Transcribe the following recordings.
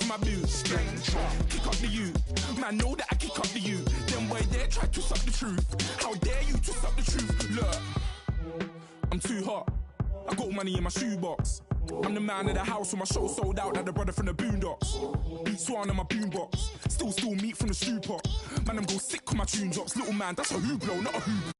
my boots. Kick up the you. Man, know that I kick up the you. Them boy there try to suck the truth. How dare you to suck the truth? Look, I'm too hot. I got money in my shoebox. I'm the man of the house with my show sold out like the brother from the Boondocks. Beat Swan on my boombox. Still meat from the stew pot. Man, I'm go sick when my tune drops. Little man, that's a hooplo, not a hoop.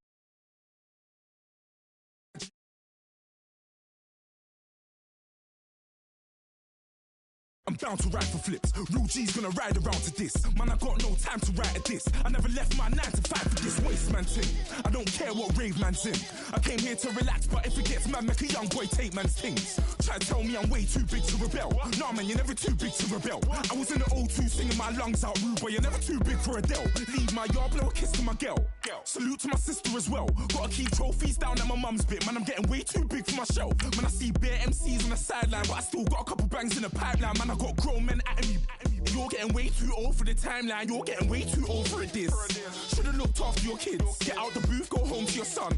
I'm down to ride for flips. Real G's gonna ride around to this. Man, I got no time to write a diss. I never left my 9 to 5 for this waste man thing. I don't care what rave man's in. I came here to relax, but if it gets mad, make a young boy take man's things. Try to tell me I'm way too big to rebel. Nah, man, you're never too big to rebel. I was in the O2 singing my lungs out rude, but you're never too big for Adele. Leave my yard, blow a kiss to my girl. Salute to my sister as well. Gotta keep trophies down at my mum's bit. Man, I'm getting way too big for my shelf. Man, I see bare MCs on the sideline, but I still got a couple bangs in the pipeline. Man, I got grown men at me. You're getting way too old for the timeline. You're getting way too old for a diss. Should've looked after your kids. Get out the booth, go home to your son.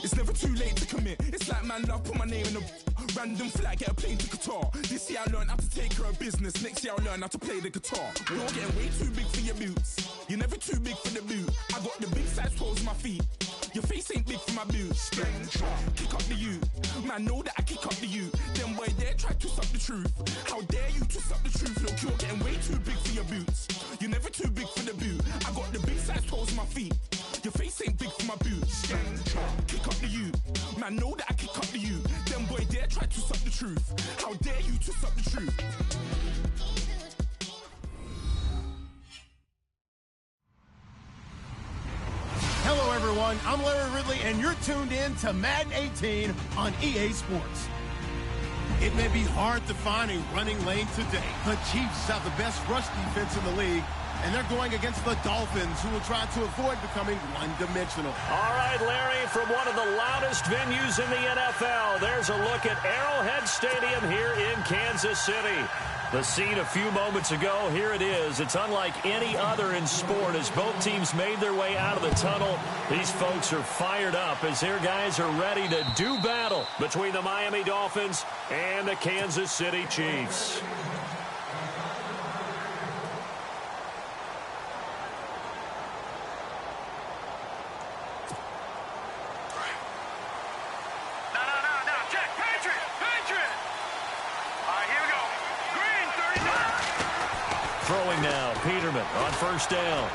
It's never too late to commit. It's like man love, put my name in a random flight, get a plane to Qatar. This year I learned how to take care of business. Next year I'll learn how to play the guitar. You're getting way too big for your boots. You're never too big for the boot. I got the big size toes on my feet. Your face ain't big for my boots. Kick up the you. Man, know that I kick up the you. Them boy there try to suck the truth. How dare you to suck the truth? Look, you're getting way too big for your boots. You're never too big for the boot. I got the big size toes on my feet. Your face ain't big for my boots. Kick up the you. Man, know that I kick up the you. Them boy there try to suck the truth. How dare you to suck the truth? Hello, everyone. I'm Larry Ridley, and you're tuned in to Madden 18 on EA Sports. It may be hard to find a running lane today. The Chiefs have the best rush defense in the league, and they're going against the Dolphins, who will try to avoid becoming one-dimensional. All right, Larry, from one of the loudest venues in the NFL, there's a look at Arrowhead Stadium here in Kansas City. The scene a few moments ago, here it is. It's unlike any other in sport as both teams made their way out of the tunnel. These folks are fired up as their guys are ready to do battle between the Miami Dolphins and the Kansas City Chiefs. Throwing now, Peterman on first down.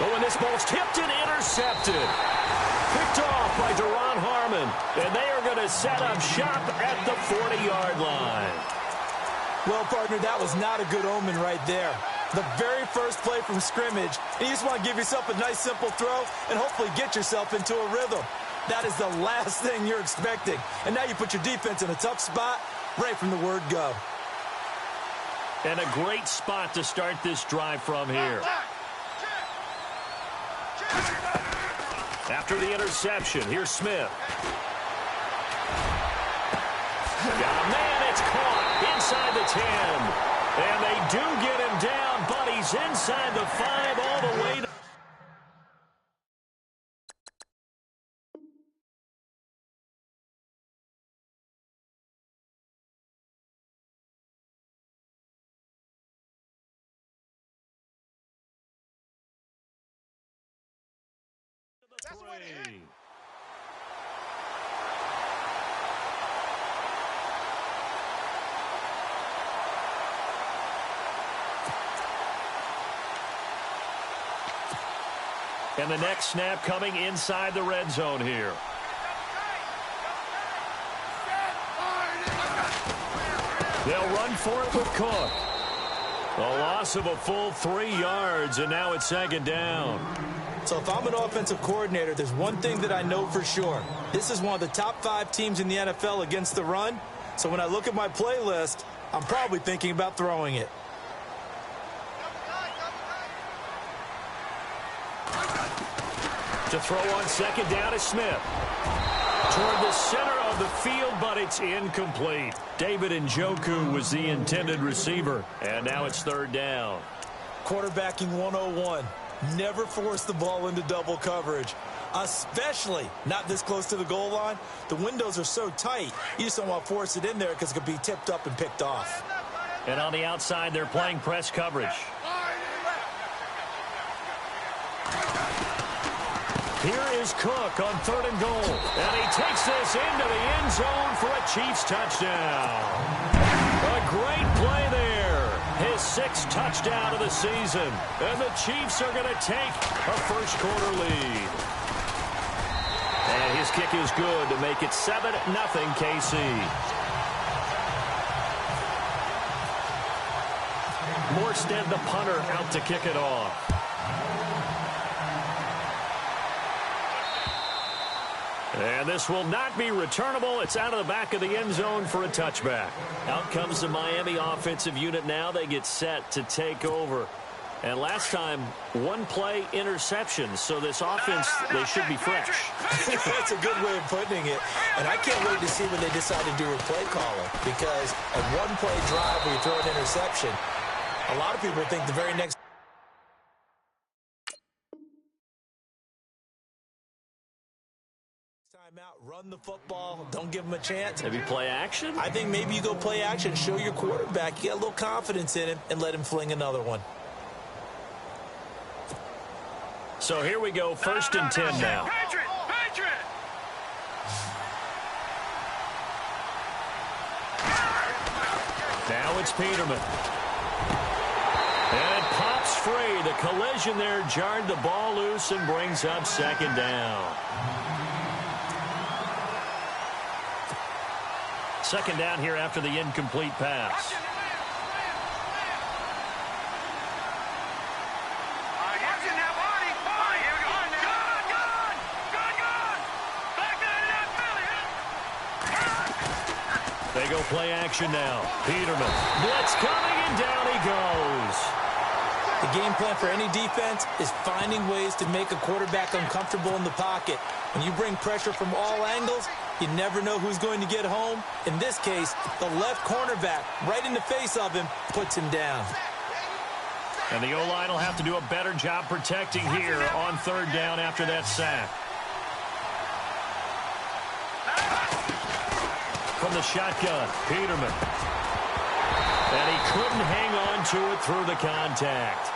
Oh, and this ball's tipped and intercepted. Picked off by Deron Harmon. And they are going to set up shop at the 40-yard line. Well, partner, that was not a good omen right there. The very first play from scrimmage, and you just want to give yourself a nice, simple throw and hopefully get yourself into a rhythm. That is the last thing you're expecting. And now you put your defense in a tough spot right from the word go. And a great spot to start this drive from here. After the interception, here's Smith. Got a man, it's caught inside the 10. And they do get him down, but he's inside the 5 all the way to... And the next snap coming inside the red zone here. They'll run for it with Cook. A loss of a full 3 yards, and now it's second down. So if I'm an offensive coordinator, there's one thing that I know for sure. This is one of the top 5 teams in the NFL against the run. So when I look at my playlist, I'm probably thinking about throwing it. To throw on second down is Smith. Toward the center of the field, but it's incomplete. David Njoku was the intended receiver, and now it's third down. Quarterbacking 101. Never force the ball into double coverage, especially not this close to the goal line. The windows are so tight, you just don't want to force it in there because it could be tipped up and picked off. And on the outside, they're playing press coverage. Here is Cook on 3rd and goal. And he takes this into the end zone for a Chiefs touchdown. A great play there. His 6th touchdown of the season. And the Chiefs are going to take a first-quarter lead. And his kick is good to make it 7-0 KC. Morstead, the punter, out to kick it off. And this will not be returnable. It's out of the back of the end zone for a touchback. Out comes the Miami offensive unit now. They get set to take over. And last time, 1-play interception. So this offense, they should be fresh. That's a good way of putting it. And I can't wait to see when they decide to do a play calling. Because a 1-play drive where you throw an interception, a lot of people think the very next time out, run the football, don't give them a chance. Maybe play action? I think maybe you go play action, show your quarterback, get a little confidence in him, and let him fling another one. So here we go, 1st and 10 now. Now it's Peterman. And it pops free. The collision there jarred the ball loose and brings up 2nd down. 2nd down here after the incomplete pass. They go play action now. Peterman. Blitz coming, and down he goes. The game plan for any defense is finding ways to make a quarterback uncomfortable in the pocket. When you bring pressure from all angles, you never know who's going to get home. In this case, the left cornerback, right in the face of him, puts him down. And the O-line will have to do a better job protecting here on 3rd down after that sack. From the shotgun, Peterman. And he couldn't hang on to it through the contact.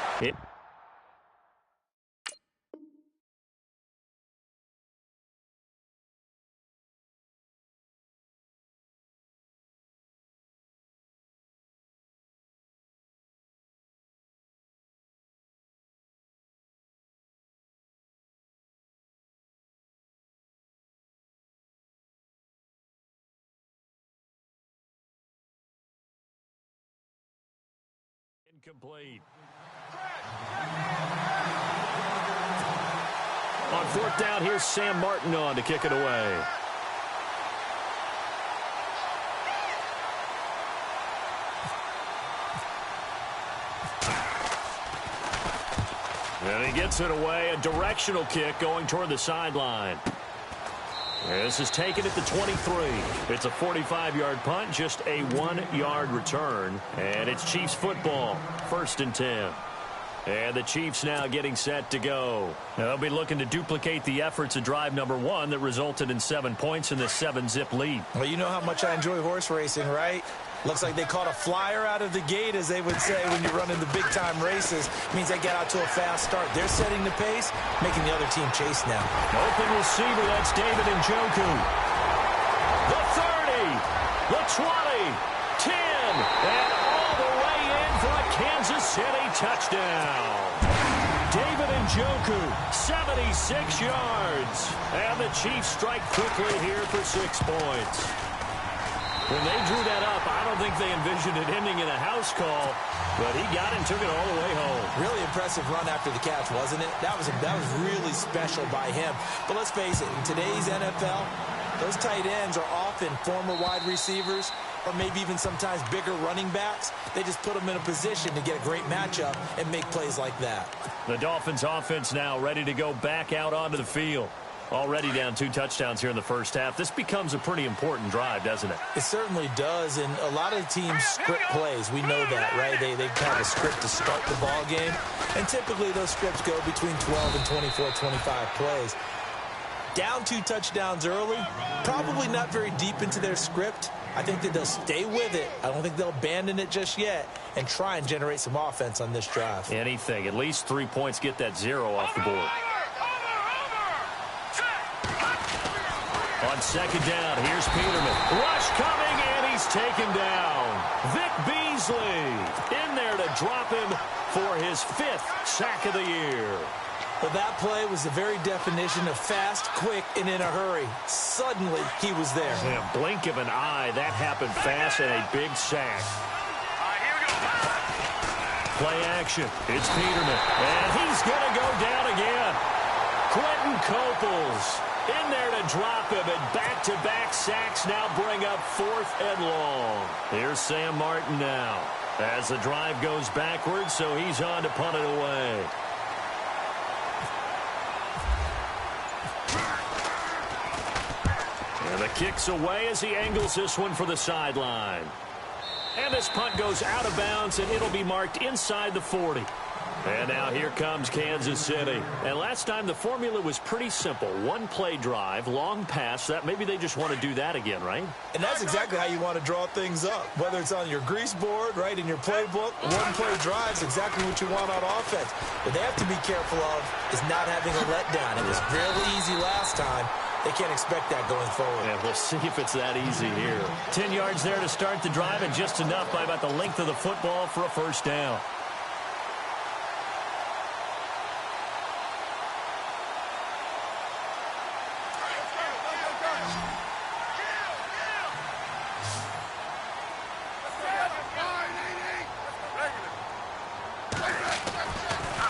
Incomplete. On 4th down, here's Sam Martin on to kick it away. And he gets it away, a directional kick going toward the sideline. This is taken at the 23. It's a 45-yard punt, just a 1-yard return. And it's Chiefs football, 1st and 10. And the Chiefs now getting set to go. Now they'll be looking to duplicate the efforts of drive number 1 that resulted in 7 points in this 7-zip lead. Well, you know how much I enjoy horse racing, right? Looks like they caught a flyer out of the gate, as they would say when you're running the big-time races. Means they get out to a fast start. They're setting the pace, making the other team chase now. Open receiver, that's David Njoku. The 30, the 20, 10, and all the way in for a Kansas City touchdown. David Njoku, 76 yards. And the Chiefs strike quickly here for 6 points. When they drew that up, I don't think they envisioned it ending in a house call, but he got it and took it all the way home. Really impressive run after the catch, wasn't it? That was really special by him. But let's face it, in today's NFL, those tight ends are often former wide receivers or maybe even sometimes bigger running backs. They just put them in a position to get a great matchup and make plays like that. The Dolphins offense now ready to go back out onto the field. Already down 2 touchdowns here in the first half. This becomes a pretty important drive, doesn't it? It certainly does, and a lot of the teams script plays. We know that, right? They have a script to start the ball game, and typically those scripts go between 12 and 24, 25 plays. Down 2 touchdowns early, probably not very deep into their script, I think that they'll stay with it. I don't think they'll abandon it just yet and try and generate some offense on this drive. Anything. At least 3 points, get that 0 off the board. On second down, here's Peterman. Rush coming, and he's taken down. Vic Beasley in there to drop him for his 5th sack of the year. Well, that play was the very definition of fast, quick, and in a hurry. Suddenly, he was there. In a blink of an eye, that happened fast and a big sack. Play action. It's Peterman. And he's going to go down again. Quentin Coples in there to drop him, and back-to-back sacks now bring up 4th and long. Here's Sam Martin now as the drive goes backwards, so he's on to punt it away. And the kick's away as he angles this one for the sideline. And this punt goes out of bounds, and it'll be marked inside the 40. And now here comes Kansas City. And last time the formula was pretty simple. One play drive, long pass. That maybe they just want to do that again, right? And that's exactly how you want to draw things up. Whether it's on your grease board, right, in your playbook, one play drive is exactly what you want on offense. What they have to be careful of is not having a letdown. It was fairly easy last time. They can't expect that going forward. Yeah, we'll see if it's that easy here. 10 yards there to start the drive, and just enough by about the length of the football for a first down.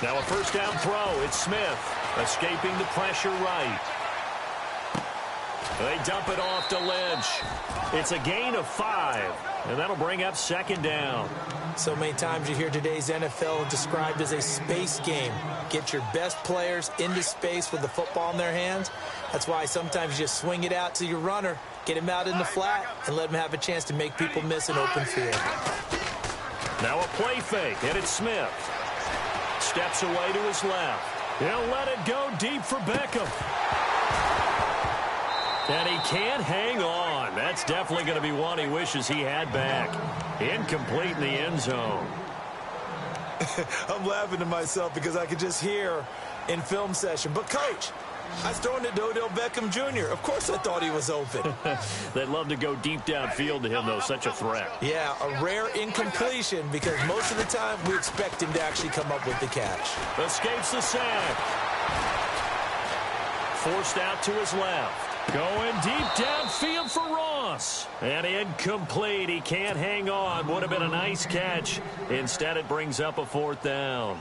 Now a first down throw. It's Smith escaping the pressure right. They dump it off to Lynch. It's a gain of 5, and that'll bring up second down. So many times you hear today's NFL described as a space game. Get your best players into space with the football in their hands. That's why sometimes you just swing it out to your runner, get him out in the flat, and let him have a chance to make people miss an open field. Now a play fake, and it's Smith. Steps away to his left. He'll let it go deep for Beckham. And he can't hang on. That's definitely going to be one he wishes he had back. Incomplete in the end zone. I'm laughing to myself because I could just hear in film session. But, Coach, I was throwing it to Odell Beckham Jr. Of course I thought he was open. They'd love to go deep downfield to him, though. Such a threat. Yeah, a rare incompletion because most of the time we expect him to actually come up with the catch. Escapes the sack. Forced out to his left. Going deep downfield for Ross. And incomplete. He can't hang on. Would have been a nice catch. Instead, it brings up a 4th down.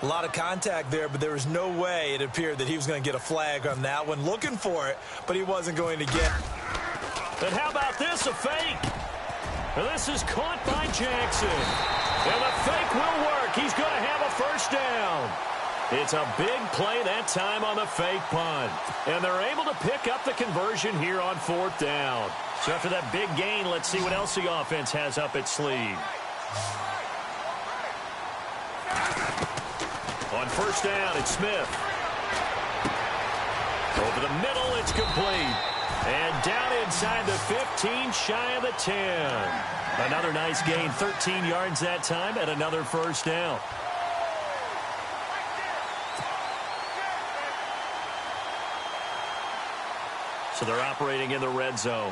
A lot of contact there, but there was no way it appeared that he was going to get a flag on that one. Looking for it, but he wasn't going to get it. And how about this? A fake. And this is caught by Jackson. And the fake will work. He's going to have a first down. It's a big play that time on the fake punt. And they're able to pick up the conversion here on 4th down. So after that big gain, let's see what else the offense has up its sleeve. On first down, it's Smith. Over the middle, it's complete. And down inside the 15, shy of the 10. Another nice gain, 13 yards that time, and another first down. So they're operating in the red zone.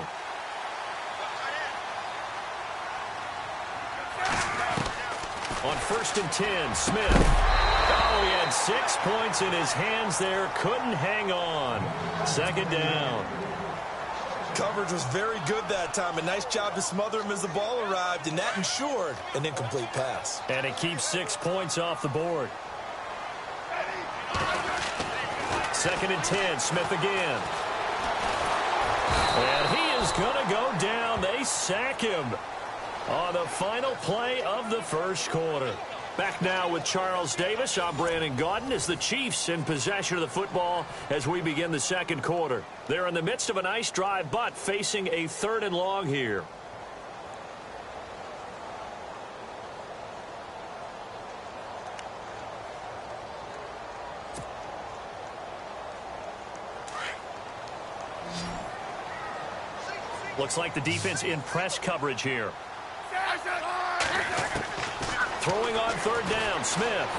On first and 10, Smith. Oh, he had 6 points in his hands there. Couldn't hang on. Second down. Coverage was very good that time. A nice job to smother him as the ball arrived, and that ensured an incomplete pass. And it keeps 6 points off the board. Second and 10, Smith again. And he is going to go down. They sack him on the final play of the first quarter. Back now with Charles Davis. I'm Brandon Gaudin as the Chiefs in possession of the football as we begin the second quarter. They're in the midst of a nice drive, but facing a 3rd and long here. Looks like the defense in press coverage here. Throwing on third down, Smith.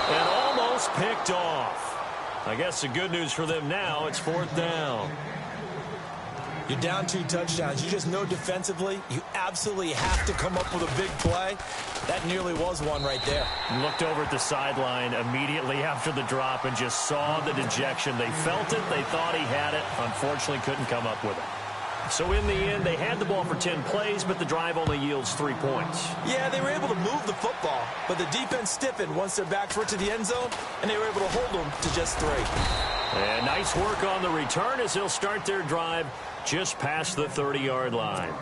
And almost picked off. I guess the good news for them now, it's fourth down. You're down 2 touchdowns. You just know defensively you absolutely have to come up with a big play. That nearly was one right there. Looked over at the sideline immediately after the drop and just saw the dejection. They felt it. They thought he had it. Unfortunately, couldn't come up with it. So in the end, they had the ball for 10 plays, but the drive only yields 3 points. Yeah, they were able to move the football, but the defense stiffened once their backs were to the end zone, and they were able to hold them to just 3. And nice work on the return as they'll start their drive just past the 30-yard line.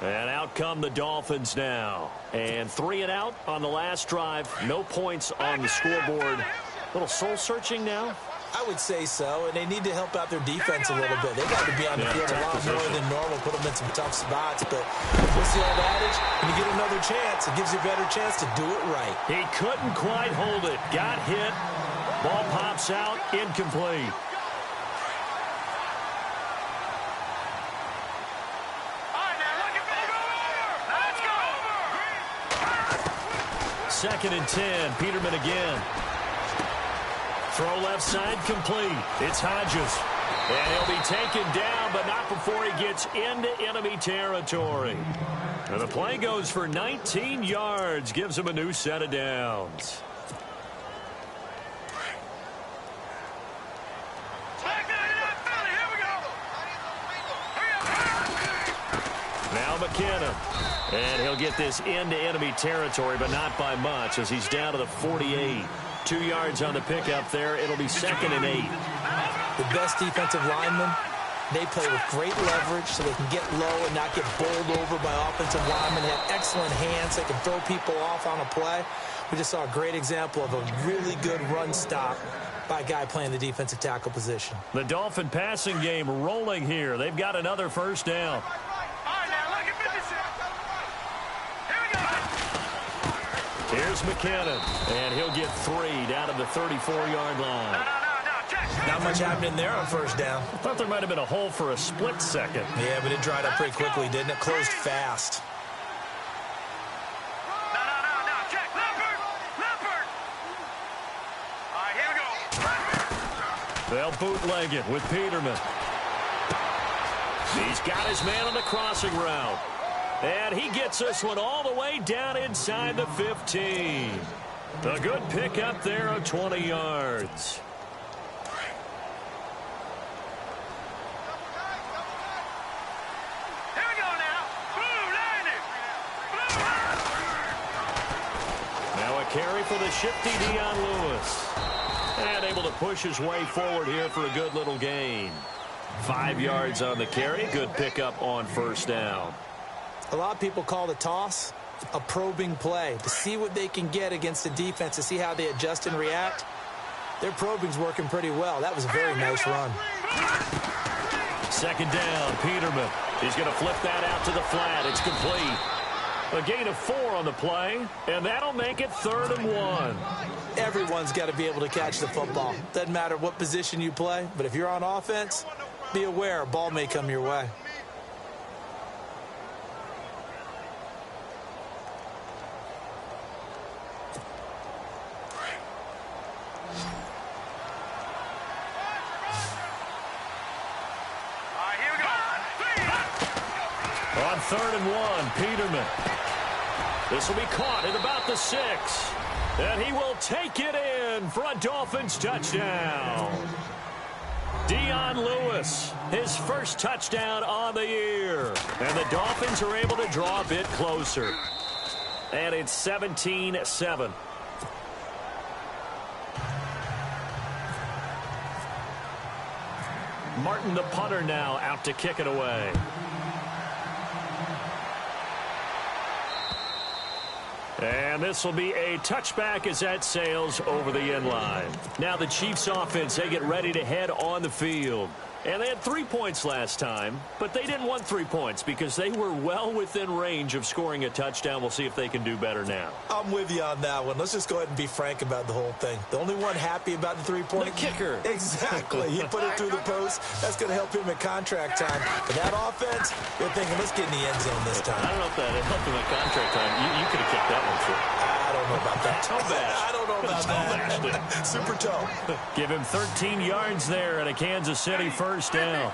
And out come the Dolphins now. And 3 and out on the last drive. No points on the scoreboard. A little soul-searching now? I would say so, and they need to help out their defense a little bit. They got to be on the field a lot more than normal, put them in some tough spots. But what's the old adage? When you get another chance, it gives you a better chance to do it right. He couldn't quite hold it. Got hit. Ball pops out. Incomplete. Second and 10. Peterman again. Throw left side complete. It's Hodges. And he'll be taken down, but not before he gets into enemy territory. And the play goes for 19 yards. Gives him a new set of downs. Now McKinnon. And he'll get this into enemy territory, but not by much as he's down to the 48. 2 yards on the pickup there. It'll be second and 8. The best defensive linemen, they play with great leverage so they can get low and not get bowled over by offensive linemen. They have excellent hands. They can throw people off on a play. We just saw a great example of a really good run stop by a guy playing the defensive tackle position. The Dolphin passing game rolling here. They've got another first down. Here's McKinnon, and he'll get 3 down to the 34-yard line. Not much happening there on first down. I thought there might have been a hole for a split second. Yeah, but it dried up pretty quickly, didn't it? Closed fast. Check. Leopard. All right, here we go. They'll bootleg it with Peterman. He's got his man on the crossing route. And he gets this one all the way down inside the 15. A good pickup there of 20 yards. Here we go now. Blue landing. Now a carry for the shifty Dion Lewis. And able to push his way forward here for a good little gain. 5 yards on the carry. Good pickup on first down. A lot of people call the toss a probing play to see what they can get against the defense, to see how they adjust and react. Their probing's working pretty well. That was a very nice run. Second down, Peterman. He's going to flip that out to the flat. It's complete. A gain of 4 on the play, and that'll make it 3rd and 1. Everyone's got to be able to catch the football. Doesn't matter what position you play, but if you're on offense, be aware a ball may come your way. On 3rd and 1, Peterman. This will be caught at about the 6. And he will take it in for a Dolphins touchdown. Dion Lewis, his first touchdown on the year. And the Dolphins are able to draw a bit closer. And it's 17-7. Martin, the punter, now out to kick it away. And this will be a touchback as that sails over the end line. Now the Chiefs offense, they get ready to head on the field. And they had 3 points last time, but they didn't want 3 points because they were well within range of scoring a touchdown. We'll see if they can do better now. I'm with you on that one. Let's just go ahead and be frank about the whole thing. The only one happy about the 3-point? The kicker. Exactly. He put it through the post. That's going to help him at contract time. But that offense, you're thinking, let's get in the end zone this time. I don't know if that helped him at contract time. You could have kicked that one through. I don't know about that. Toe bash. I don't know about that. Super toe. Give him 13 yards there at a Kansas City first down.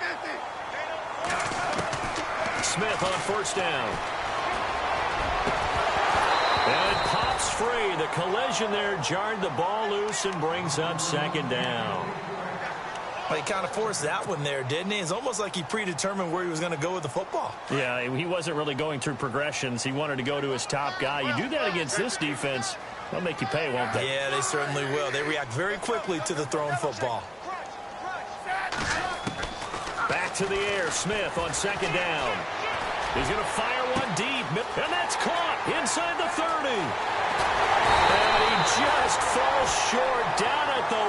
Smith on first down. And it pops free. The collision there jarred the ball loose and brings up second down. Well, he kind of forced that one there, didn't he? It's almost like he predetermined where he was going to go with the football. Yeah, he wasn't really going through progressions. He wanted to go to his top guy. You do that against this defense, they'll make you pay, won't they? Yeah, they certainly will. They react very quickly to the thrown football. Back to the air, Smith on second down. He's going to fire one deep, and that's caught inside the 30. And he just falls short down at the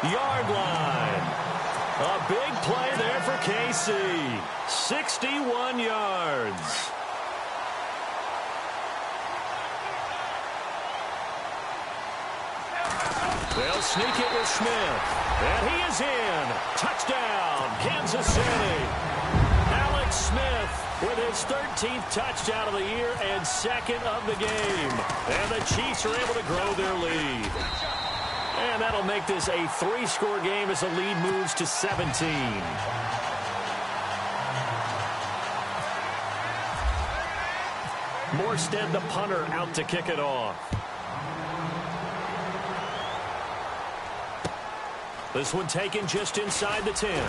1-yard line. A big play there for KC. 61 yards. They'll sneak it with Smith. And he is in. Touchdown, Kansas City. Alex Smith with his 13th touchdown of the year and second of the game. And the Chiefs are able to grow their lead. And that'll make this a 3-score game as the lead moves to 17. Morstead, the punter, out to kick it off. This one taken just inside the 10.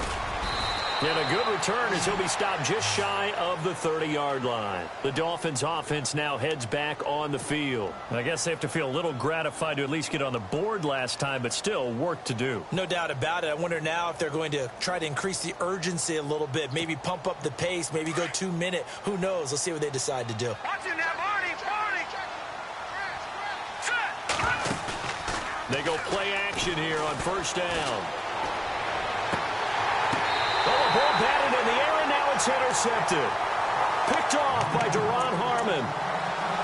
And a good return as he'll be stopped just shy of the 30-yard line. The Dolphins' offense now heads back on the field. I guess they have to feel a little gratified to at least get on the board last time, but still work to do. No doubt about it. I wonder now if they're going to try to increase the urgency a little bit, maybe pump up the pace, maybe go 2-minute. Who knows? Let's see what they decide to do. They go play action here on first down. Ball batted in the air, and now it's intercepted. Picked off by Duron Harmon.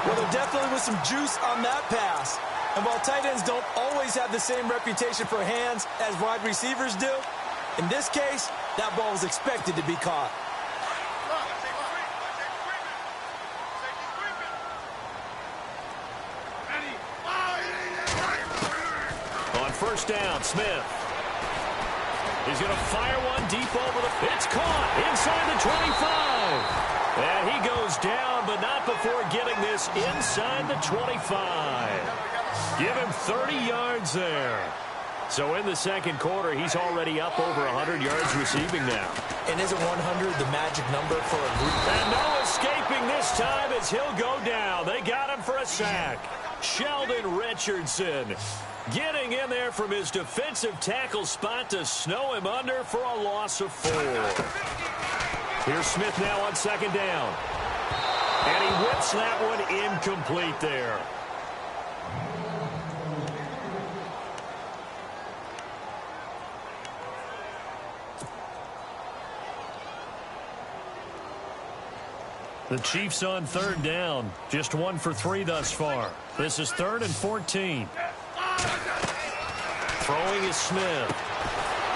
Well, there definitely was some juice on that pass. And while tight ends don't always have the same reputation for hands as wide receivers do, in this case, that ball was expected to be caught. On first down, Smith. He's going to fire one deep over the... It's caught inside the 25. And he goes down, but not before getting this inside the 25. Give him 30 yards there. So in the second quarter, he's already up over 100 yards receiving now. And isn't 100 the magic number for a group? And no escaping this time as he'll go down. They got him for a sack. Sheldon Richardson getting in there from his defensive tackle spot to snow him under for a loss of 4. Here's Smith now on second down. And he whips that one incomplete there. The Chiefs on third down. Just 1 for 3 thus far. This is 3rd and 14. Throwing is Smith.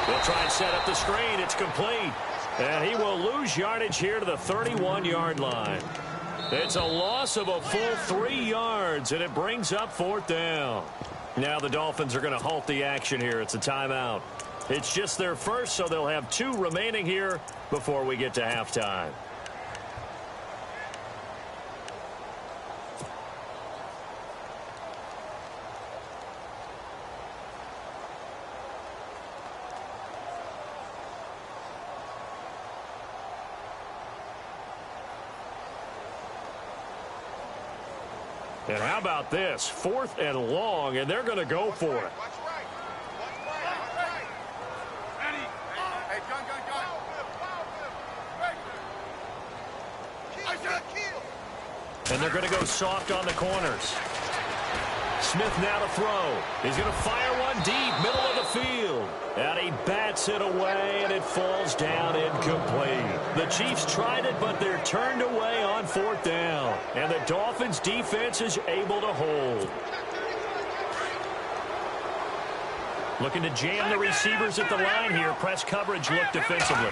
They'll try and set up the screen. It's complete. And he will lose yardage here to the 31-yard line. It's a loss of a full 3 yards, and it brings up 4th down. Now the Dolphins are going to halt the action here. It's a timeout. It's just their first, so they'll have 2 remaining here before we get to halftime. And how about this? 4th and long, and they're going to go for it. And they're going to go soft on the corners. Smith now to throw. He's going to fire one deep, middle of the field. And he bats it away, and it falls down incomplete. The Chiefs tried it, but they're turned away on 4th down. And the Dolphins' defense is able to hold. Looking to jam the receivers at the line here. Press coverage look defensively.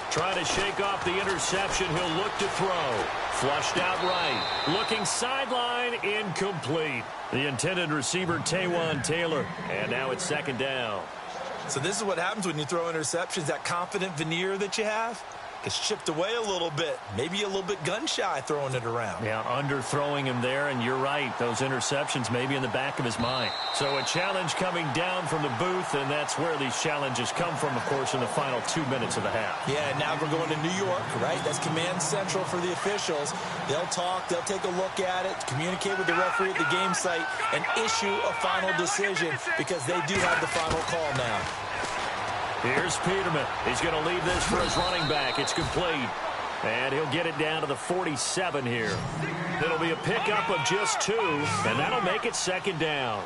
Trying to shake off the interception. He'll look to throw. Flushed out right. Looking sideline, incomplete. The intended receiver, Taywan Taylor. And now it's 2nd down. So this is what happens when you throw interceptions. That confident veneer that you have gets chipped away a little bit. Maybe a little bit gun-shy throwing it around. Yeah, underthrowing him there, and you're right. Those interceptions may be in the back of his mind. So a challenge coming down from the booth, and that's where these challenges come from, of course, in the final 2 minutes of the half. Yeah, now we're going to New York, right? That's command central for the officials. They'll talk, they'll take a look at it, communicate with the referee at the game site, and issue a final decision because they do have the final call now. Here's Peterman. He's going to leave this for his running back. It's complete. And he'll get it down to the 47 here. It'll be a pickup of just 2, and that'll make it 2nd down.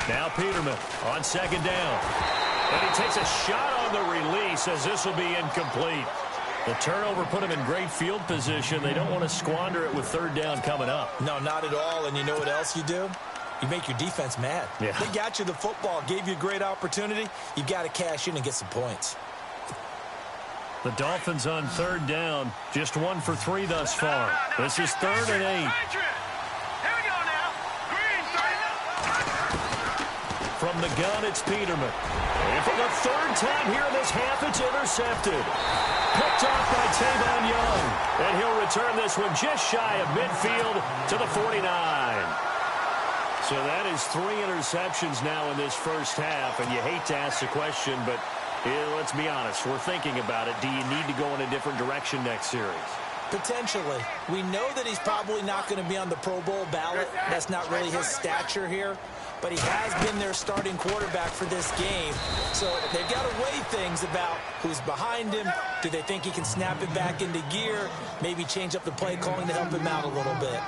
Now Peterman on 2nd down. And he takes a shot on the release as this will be incomplete. The turnover put him in great field position. They don't want to squander it with 3rd down coming up. No, not at all. And you know what else you do? You make your defense mad. Yeah. They got you the football, gave you a great opportunity. You've got to cash in and get some points. The Dolphins on 3rd down, just 1 for 3 thus far. This is 3rd and 8. Here we go now. Green, From the gun, it's Peterman. And for the 3rd time here in this half, it's intercepted. Picked off by Tavon Young. And he'll return this one just shy of midfield to the 49. So that is 3 interceptions now in this first half, and you hate to ask the question, but let's be honest, we're thinking about it. Do you need to go in a different direction next series? Potentially. We know that he's probably not going to be on the Pro Bowl ballot. That's not really his stature here, but he has been their starting quarterback for this game. So they've got to weigh things about who's behind him. Do they think he can snap it back into gear? Maybe change up the play calling to help him out a little bit.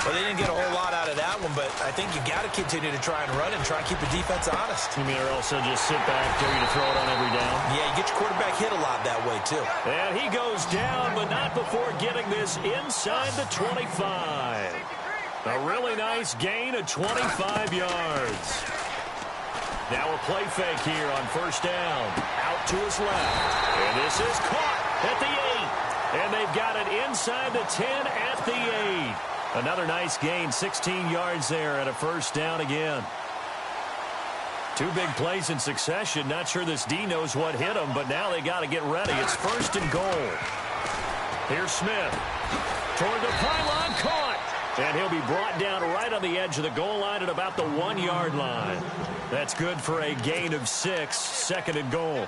Well, they didn't get a whole lot out of that one, but I think you got to continue to try and run and try and keep the defense honest. You mean, or also just sit back, dare you to throw it on every down? Yeah, you get your quarterback hit a lot that way, too. And he goes down, but not before getting this inside the 25. A really nice gain of 25 yards. Now a play fake here on 1st down. Out to his left. And this is caught at the 8. And they've got it inside the 10 at the 8. Another nice gain, 16 yards there at a 1st down again. 2 big plays in succession. Not sure this D knows what hit him, but now they got to get ready. It's 1st and goal. Here's Smith. Toward the pylon, caught. And he'll be brought down right on the edge of the goal line at about the 1-yard line. That's good for a gain of 6, 2nd and goal.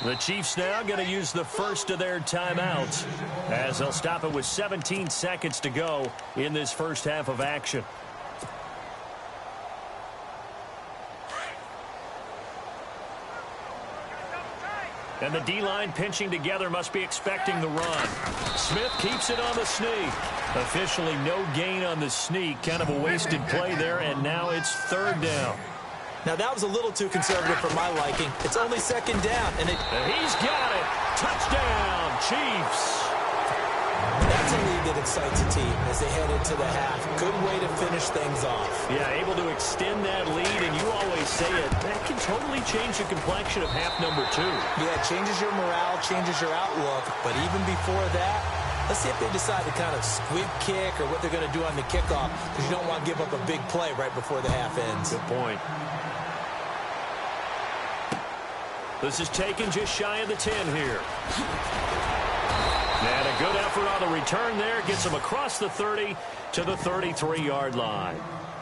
The Chiefs now going to use the first of their timeouts as they'll stop it with 17 seconds to go in this first half of action. And the D-line pinching together must be expecting the run. Smith keeps it on the sneak. Officially no gain on the sneak. Kind of a wasted play there, and now it's 3rd down. Now, that was a little too conservative for my liking. It's only 2nd down. And he's got it. Touchdown, Chiefs. That's a lead that excites a team as they head into the half. Good way to finish things off. Yeah, able to extend that lead, and you always say it, that can totally change the complexion of half number 2. Yeah, it changes your morale, changes your outlook. But even before that, let's see if they decide to kind of squib kick or what they're going to do on the kickoff, because you don't want to give up a big play right before the half ends. Good point. This is taken just shy of the 10 here. And a good effort on the return there. Gets him across the 30 to the 33-yard line.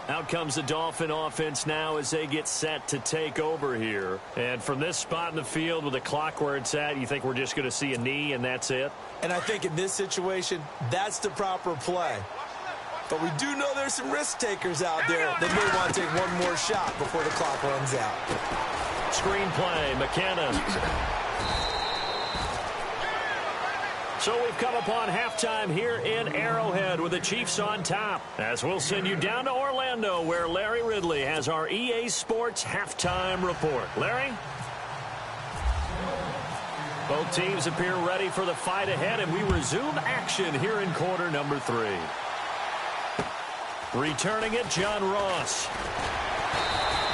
Out comes the Dolphin offense now as they get set to take over here. And from this spot in the field with the clock where it's at, you think we're just going to see a knee and that's it? And I think in this situation, that's the proper play. But we do know there's some risk takers out there that may want to take one more shot before the clock runs out. Screen play, McKenna. So we've come upon halftime here in Arrowhead with the Chiefs on top. As we'll send you down to Orlando where Larry Ridley has our EA Sports halftime report. Larry? Both teams appear ready for the fight ahead, and we resume action here in quarter number 3. Returning it, John Ross.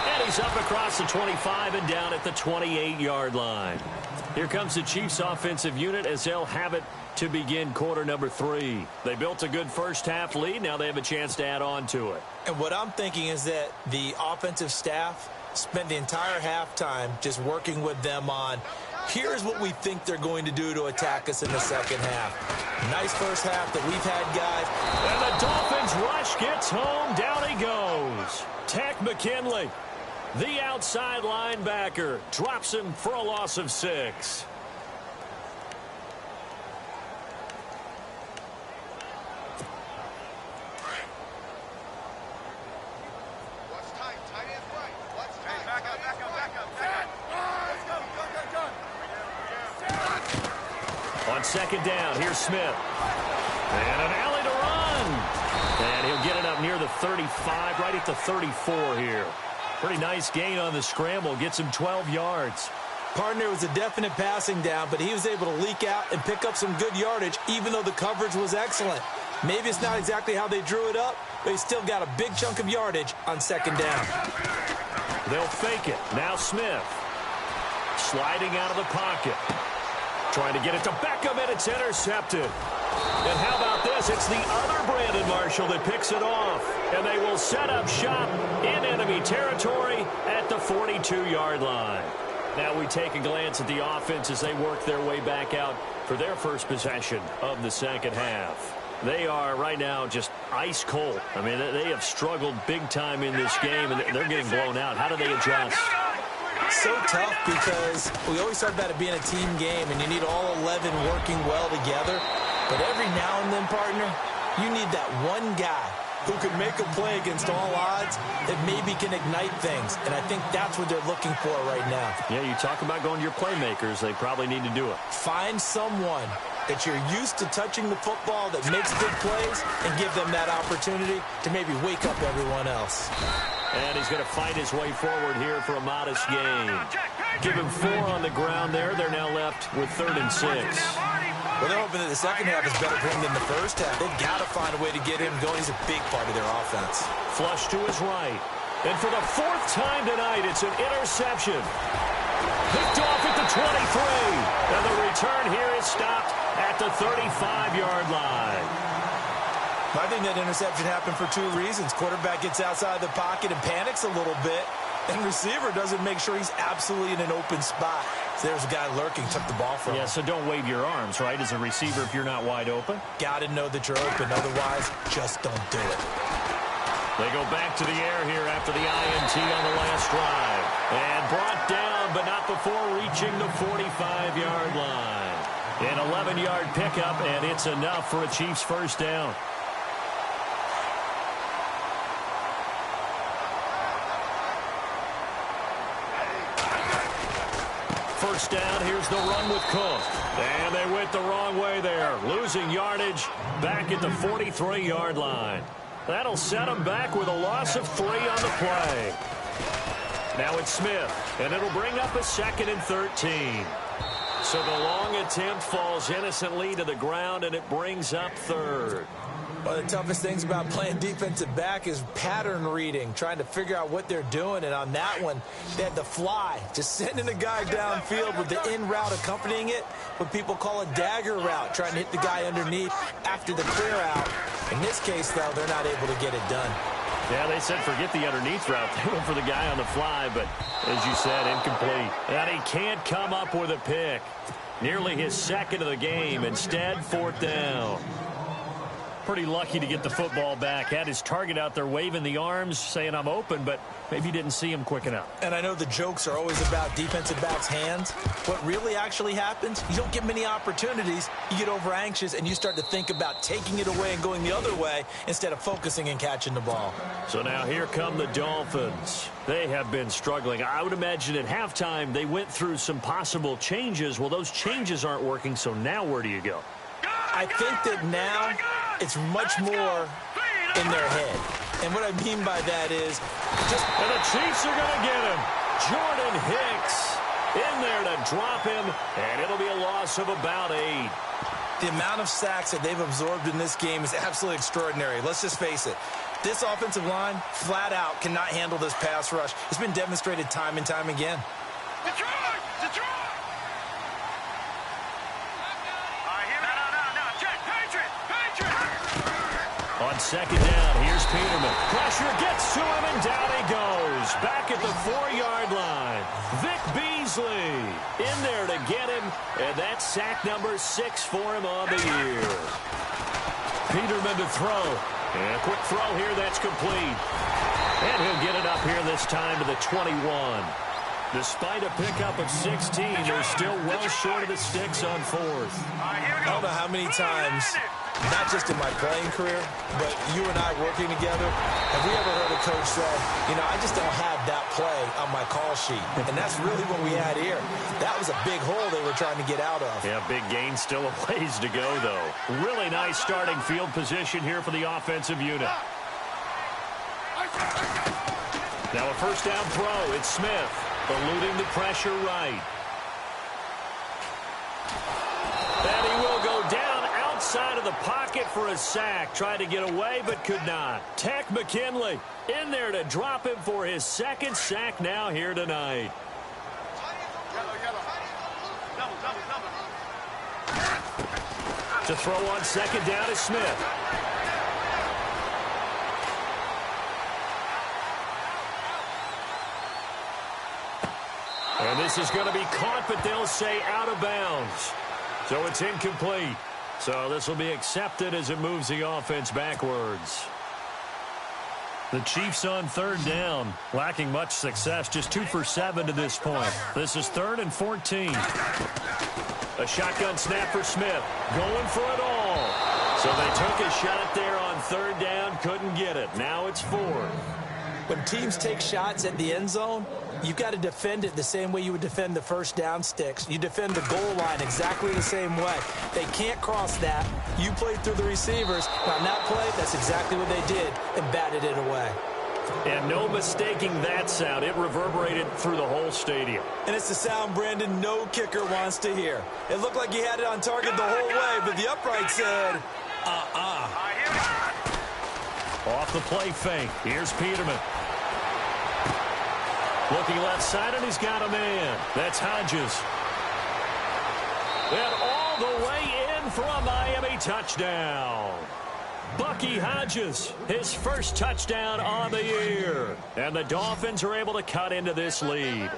And he's up across the 25 and down at the 28-yard line. Here comes the Chiefs offensive unit as they'll have it to begin quarter number 3. They built a good first-half lead. Now they have a chance to add on to it. And what I'm thinking is that the offensive staff spent the entire halftime just working with them on, here's what we think they're going to do to attack us in the second half. Nice first half that we've had, guys. And the Dolphins rush gets home. Down he goes. Tech McKinley, the outside linebacker, drops him for a loss of 6. On second down, here's Smith. And an alley to run. And he'll get it up near the 35, right at the 34 here. Pretty nice gain on the scramble. Gets him 12 yards. Partner, was a definite passing down, but he was able to leak out and pick up some good yardage, even though the coverage was excellent. Maybe it's not exactly how they drew it up, but he still got a big chunk of yardage on second down. They'll fake it. Now Smith. Sliding out of the pocket. Trying to get it to Beckham, and it's intercepted. And how about this? It's the other Brandon Marshall that picks it off. And they will set up shop in enemy territory at the 42-yard line. Now we take a glance at the offense as they work their way back out for their first possession of the second half. They are right now just ice cold. I mean, they have struggled big time in this game, and they're getting blown out. How do they adjust? So tough because we always talk about it being a team game, and you need all 11 working well together. But every now and then, partner, you need that one guy who can make a play against all odds that maybe can ignite things. And I think that's what they're looking for right now. Yeah, you talk about going to your playmakers. They probably need to do it. Find someone that you're used to touching the football that makes big plays and give them that opportunity to maybe wake up everyone else. And he's going to fight his way forward here for a modest gain. Give him 4 on the ground there. They're now left with 3rd and 6. Well, they're hoping that the second half is better for him than the first half. They've got to find a way to get him going. He's a big part of their offense. Flush to his right. And for the 4th time tonight, it's an interception. Picked off at the 23. And the return here is stopped at the 35-yard line. I think that interception happened for 2 reasons. Quarterback gets outside the pocket and panics a little bit, and receiver doesn't make sure he's absolutely in an open spot. So there's a guy lurking, took the ball from him. Yeah, so don't wave your arms, right, as a receiver if you're not wide open. Got to know that you're open. Otherwise, just don't do it. They go back to the air here after the INT on the last drive. And brought down, but not before reaching the 45-yard line. An 11-yard pickup, and it's enough for a Chiefs first down. First down, here's the run with Cook. And they went the wrong way there. Losing yardage back at the 43-yard line. That'll set them back with a loss of 3 on the play. Now it's Smith, and it'll bring up a 2nd and 13. So the long attempt falls innocently to the ground, and it brings up 3rd. One of the toughest things about playing defensive back is pattern reading, trying to figure out what they're doing. And on that one, they had the fly, just sending the guy downfield with the in route accompanying it, what people call a dagger route, trying to hit the guy underneath after the clear out. In this case, though, they're not able to get it done. Yeah, they said forget the underneath route. They went for the guy on the fly, but as you said, incomplete. And he can't come up with a pick. Nearly his 2nd of the game. Instead, 4th down. Pretty lucky to get the football back. Had his target out there waving the arms, saying I'm open, but maybe didn't see him quick enough. And I know the jokes are always about defensive backs' hands. What really actually happens, you don't get many opportunities. You get over anxious, and you start to think about taking it away and going the other way instead of focusing and catching the ball. So now here come the Dolphins. They have been struggling. I would imagine at halftime they went through some possible changes. Well, those changes aren't working, so now where do you go? I think that now it's much more in their head. And what I mean by that is just... And the Chiefs are going to get him. Jordan Hicks in there to drop him, and it'll be a loss of about 8. The amount of sacks that they've absorbed in this game is absolutely extraordinary. Let's just face it. This offensive line, flat out, cannot handle this pass rush. It's been demonstrated time and time again. Detroit! Detroit! No, check. Patriot! On second down, here's Peterman. Pressure gets to him, and down he goes. Back at the 4-yard line. Vic Beasley in there to get him, and that's sack number 6 for him on the year. Peterman to throw. And a quick throw here, that's complete. And he'll get it up here this time to the 21. Despite a pickup of 16, they're still well short of the sticks on 4th. I don't know how many times, not just in my playing career, but you and I working together, have we ever heard a coach say, you know, I just don't have that play on my call sheet. And that's really what we had here. That was a big hole they were trying to get out of. Yeah, big gain, still a ways to go, though. Really nice starting field position here for the offensive unit. Now a first down throw. It's Smith, eluding the pressure right. And he will go down outside of the pocket for a sack. Tried to get away, but could not. Tech McKinley in there to drop him for his second sack now here tonight. To throw on second down is Smith. And this is going to be caught, but they'll say out of bounds. So it's incomplete. So this will be accepted as it moves the offense backwards. The Chiefs on third down, lacking much success, just 2 for 7 to this point. This is 3rd and 14. A shotgun snap for Smith, going for it all. So they took a shot there on third down, couldn't get it. Now it's 4th. When teams take shots at the end zone, you've got to defend it the same way you would defend the first down sticks. You defend the goal line exactly the same way. They can't cross that. You played through the receivers. On that play, that's exactly what they did and batted it away. And no mistaking that sound. It reverberated through the whole stadium. And it's the sound, Brandon, no kicker wants to hear. It looked like he had it on target the whole way, but the upright said, Off the play fake. Here's Peterman. Looking left side, and he's got a man. That's Hodges. And all the way in for a Miami touchdown. Bucky Hodges, his first touchdown on the year. And the Dolphins are able to cut into this lead.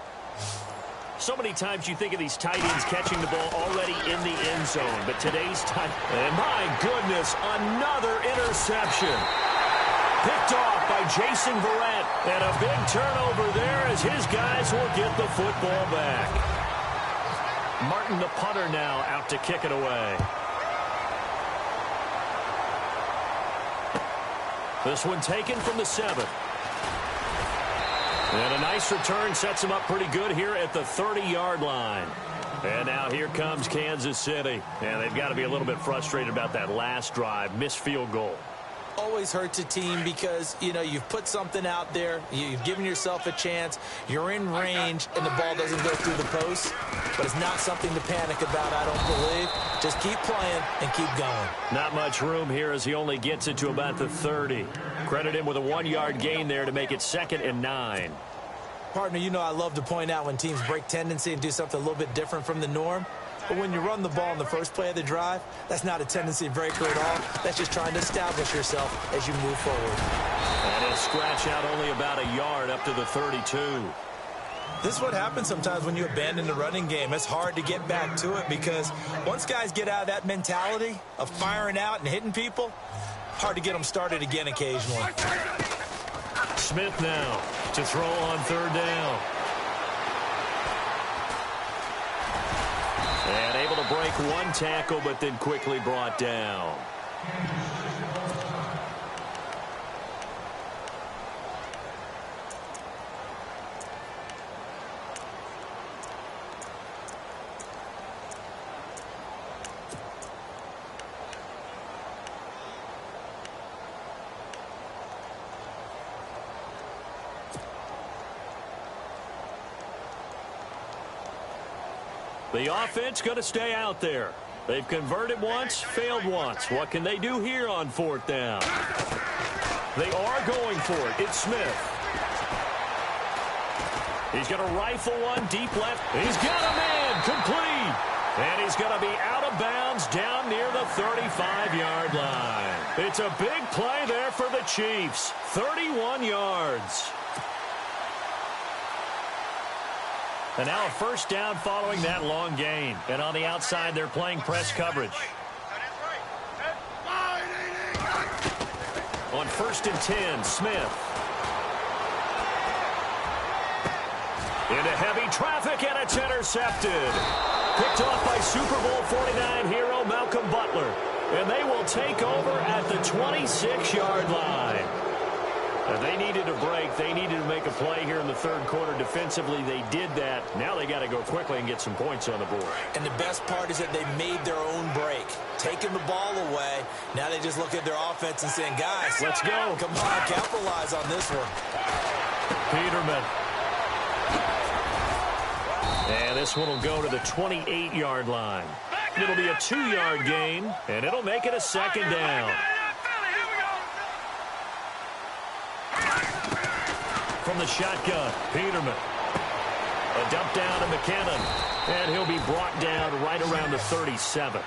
So many times you think of these tight ends catching the ball already in the end zone. But today's tight... And my goodness, another interception. Picked off by Jason Verrett. And a big turnover there as his guys will get the football back. Martin, the punter, now out to kick it away. This one taken from the 7th. And a nice return sets him up pretty good here at the 30-yard line. And now here comes Kansas City. And they've got to be a little bit frustrated about that last drive. Missed field goal. Always hurts a team because, you know, you've put something out there, you've given yourself a chance, you're in range, and the ball doesn't go through the post. But it's not something to panic about, I don't believe. Just keep playing and keep going. Not much room here as he only gets it to about the 30. Credit him with a 1-yard gain there to make it 2nd and 9. Partner, you know I love to point out when teams break tendency and do something a little bit different from the norm. But when you run the ball in the first play of the drive, that's not a tendency breaker at all. That's just trying to establish yourself as you move forward. And he'll scratch out only about a yard up to the 32. This is what happens sometimes when you abandon the running game. It's hard to get back to it because once guys get out of that mentality of firing out and hitting people, hard to get them started again occasionally. Smith now to throw on third down. And able to break one tackle, but then quickly brought down. The offense going to stay out there. They've converted once, failed once. What can they do here on 4th down? They are going for it. It's Smith. He's going to rifle one deep left. He's got a man complete. And he's going to be out of bounds down near the 35-yard line. It's a big play there for the Chiefs. 31 yards. And now a 1st down following that long gain. And on the outside, they're playing press coverage. On 1st and 10, Smith. Into heavy traffic, and it's intercepted. Picked off by Super Bowl 49 hero Malcolm Butler. And they will take over at the 26-yard line. And they needed a break. They needed to make a play here in the 3rd quarter. Defensively, they did that. Now they got to go quickly and get some points on the board. And the best part is that they made their own break. Taking the ball away. Now they just look at their offense and saying, guys, let's go. Come on, capitalize on this one. Peterman. And this one will go to the 28-yard line. It'll be a 2-yard gain, and it'll make it a 2nd down. From the shotgun, Peterman. A dump down to McKinnon. And he'll be brought down right around the 37.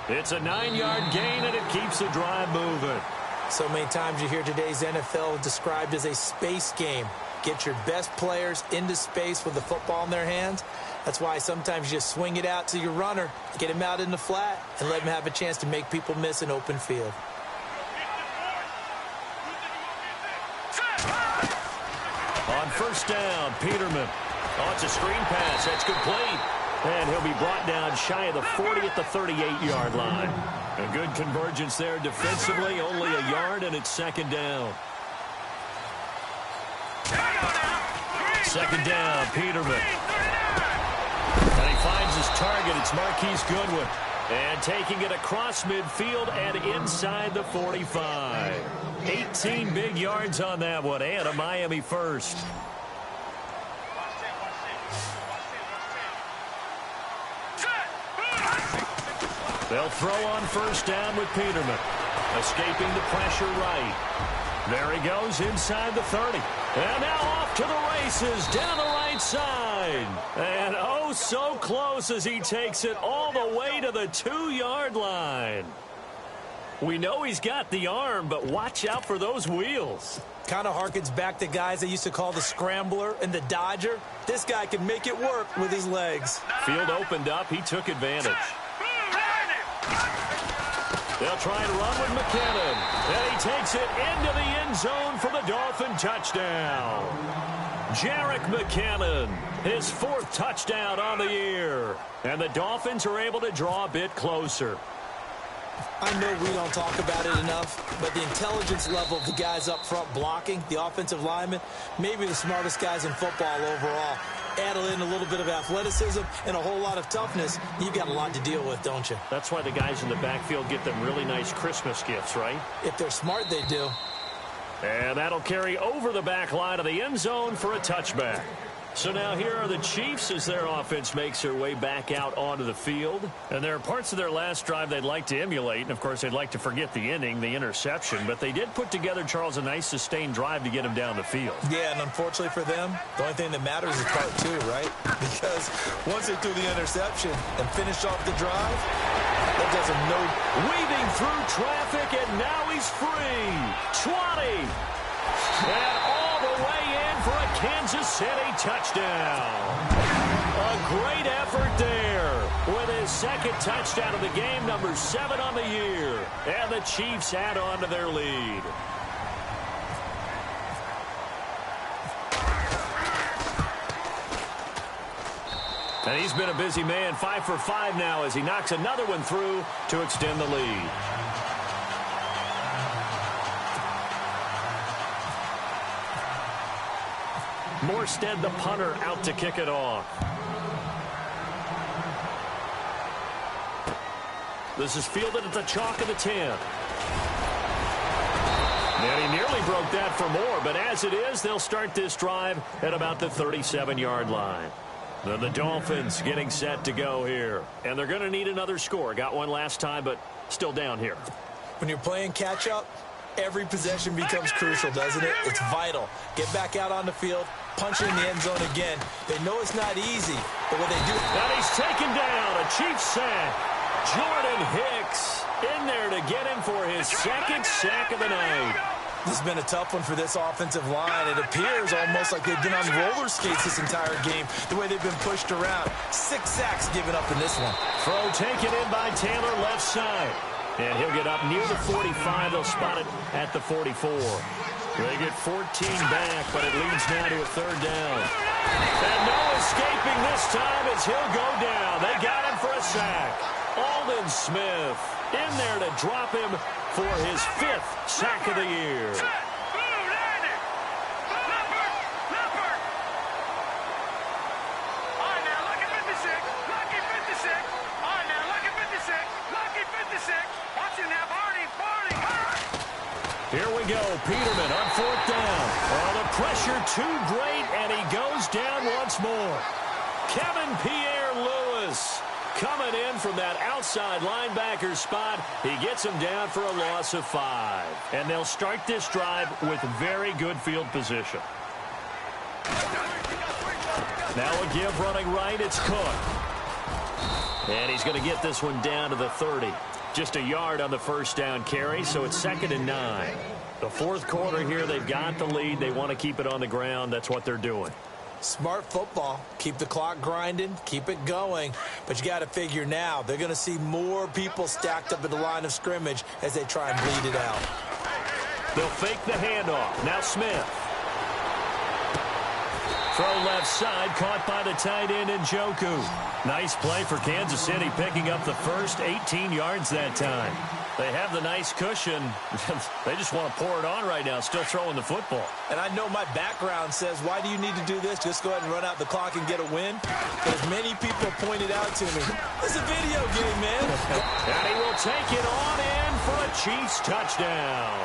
It's a 9-yard gain, and it keeps the drive moving. So many times you hear today's NFL described as a space game. Get your best players into space with the football in their hands. That's why sometimes you just swing it out to your runner, get him out in the flat, and let him have a chance to make people miss an open field. On 1st down, Peterman. Oh, it's a screen pass. That's complete. And he'll be brought down shy of the 40 at the 38-yard line. A good convergence there defensively. Only a yard, and it's 2nd down. 2nd down, Peterman. And he finds his target. It's Marquise Goodwin. And taking it across midfield and inside the 45. 18 big yards on that one, and a Miami first. They'll throw on 1st down with Peterman. Escaping the pressure right. There he goes inside the 30. And now off to the races down the right side. And oh, so close as he takes it all the way to the 2-yard line. We know he's got the arm, but watch out for those wheels. Kind of harkens back to guys they used to call the scrambler and the dodger. This guy can make it work with his legs. Field opened up. He took advantage. They'll try and run with McKinnon. And he takes it into the end zone for the Dolphin touchdown. Jerick McKinnon, his 4th touchdown on the year. And the Dolphins are able to draw a bit closer. I know we don't talk about it enough, but the intelligence level of the guys up front blocking, the offensive linemen, maybe the smartest guys in football overall. Add in a little bit of athleticism and a whole lot of toughness, you've got a lot to deal with, don't you? That's why the guys in the backfield get them really nice Christmas gifts, right? If they're smart, they do. And that'll carry over the back line of the end zone for a touchback. So now here are the Chiefs as their offense makes their way back out onto the field. And there are parts of their last drive they'd like to emulate. And, of course, they'd like to forget the inning, the interception. But they did put together, Charles, a nice sustained drive to get him down the field. Yeah, and unfortunately for them, the only thing that matters is part 2, right? Because once they threw the interception and finished off the drive, that does them no... Weaving through traffic, and now he's free. 20. And all the way in for a Kansas City touchdown. A great effort there with his 2nd touchdown of the game, number 7 on the year. And the Chiefs add on to their lead. And he's been a busy man, 5 for 5 now as he knocks another one through to extend the lead. Morstead, the punter, out to kick it off. This is fielded at the chalk of the 10. And he nearly broke that for more, but as it is, they'll start this drive at about the 37-yard line. The Dolphins getting set to go here. And they're going to need another score. Got one last time, but still down here. When you're playing catch-up, every possession becomes crucial, doesn't it? It's vital. Get back out on the field, punch it in the end zone again. They know it's not easy, but what they do... And he's taken down. A Chiefs sack. Jordan Hicks in there to get him for his second sack of the night. This has been a tough one for this offensive line. It appears almost like they've been on roller skates this entire game, the way they've been pushed around. 6 sacks given up in this one. Throw taken in by Taylor left side. And he'll get up near the 45. They'll spot it at the 44. They get 14 back, but it leads now to a third down. And no escaping this time as he'll go down. They got him for a sack. Aldon Smith in there to drop him for his 5th sack of the year. Here we go. Peterman on 4th down. Oh, the pressure too great, and he goes down once more. Kevin Pierre-Louis coming in from that outside linebacker spot. He gets him down for a loss of 5. And they'll start this drive with very good field position. Now a give running right. It's Cook. And he's going to get this one down to the 30. Just a yard on the first down carry, so it's 2nd and 9. The 4th quarter here, they've got the lead. They want to keep it on the ground. That's what they're doing. Smart football. Keep the clock grinding. Keep it going. But you got to figure now, they're going to see more people stacked up at the line of scrimmage as they try and bleed it out. They'll fake the handoff. Now Smith. Throw left side, caught by the tight end Njoku. Nice play for Kansas City, picking up the first 18 yards that time. They have the nice cushion. They just want to pour it on right now, still throwing the football. And I know my background says, why do you need to do this? Just go ahead and run out the clock and get a win. But as many people pointed out to me, it's a video game, man. And he will take it on in for a Chiefs touchdown.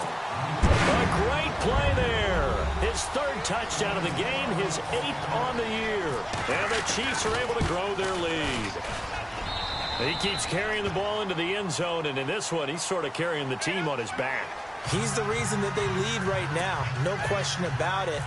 A great play there. His 3rd touchdown of the game, his 8th on the year. And the Chiefs are able to grow their lead. He keeps carrying the ball into the end zone, and in this one, he's sort of carrying the team on his back. He's the reason that they lead right now. No question about it.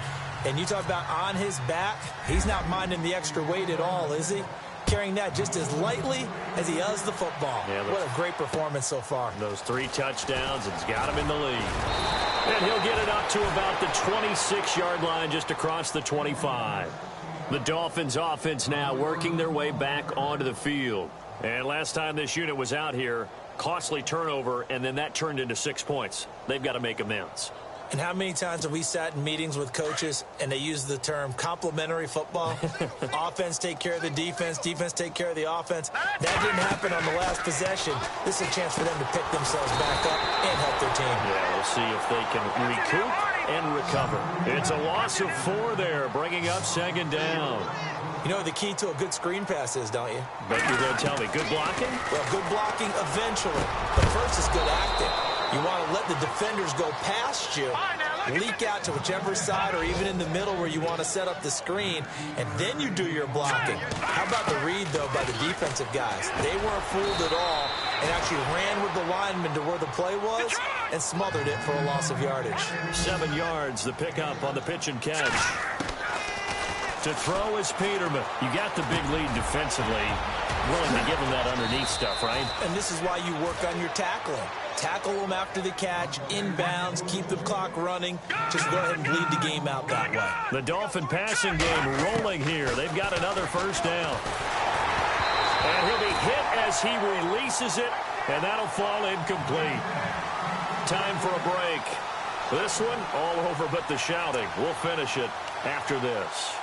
And you talk about on his back, he's not minding the extra weight at all, is he? Carrying that just as lightly as he does the football. Yeah, what a great performance so far. Those 3 touchdowns, it's got him in the lead. And he'll get it up to about the 26-yard line, just across the 25. The Dolphins offense now working their way back onto the field. And last time this unit was out here, costly turnover, and then that turned into 6 points. They've got to make amends. And how many times have we sat in meetings with coaches and they use the term complementary football? Offense take care of the defense, defense take care of the offense. That didn't happen on the last possession. This is a chance for them to pick themselves back up and help their team. Yeah, we'll see if they can recoup and recover. It's a loss of 4 there, bringing up 2nd down. You know what the key to a good screen pass is, don't you? Bet you're going to tell me. Good blocking? Well, good blocking eventually. But first is good acting. You want to let the defenders go past you, leak out to whichever side or even in the middle where you want to set up the screen, and then you do your blocking. How about the read, though, by the defensive guys? They weren't fooled at all and actually ran with the lineman to where the play was and smothered it for a loss of yardage. 7 yards, the pickup on the pitch and catch. To throw is Peterman. You got the big lead defensively. Willing to give him that underneath stuff, right? And this is why you work on your tackling. Tackle them after the catch, inbounds, keep the clock running. Just go ahead and bleed the game out that way. The Dolphin passing game rolling here. They've got another first down. And he'll be hit as he releases it, and that'll fall incomplete. Time for a break. This one all over but the shouting. We'll finish it after this.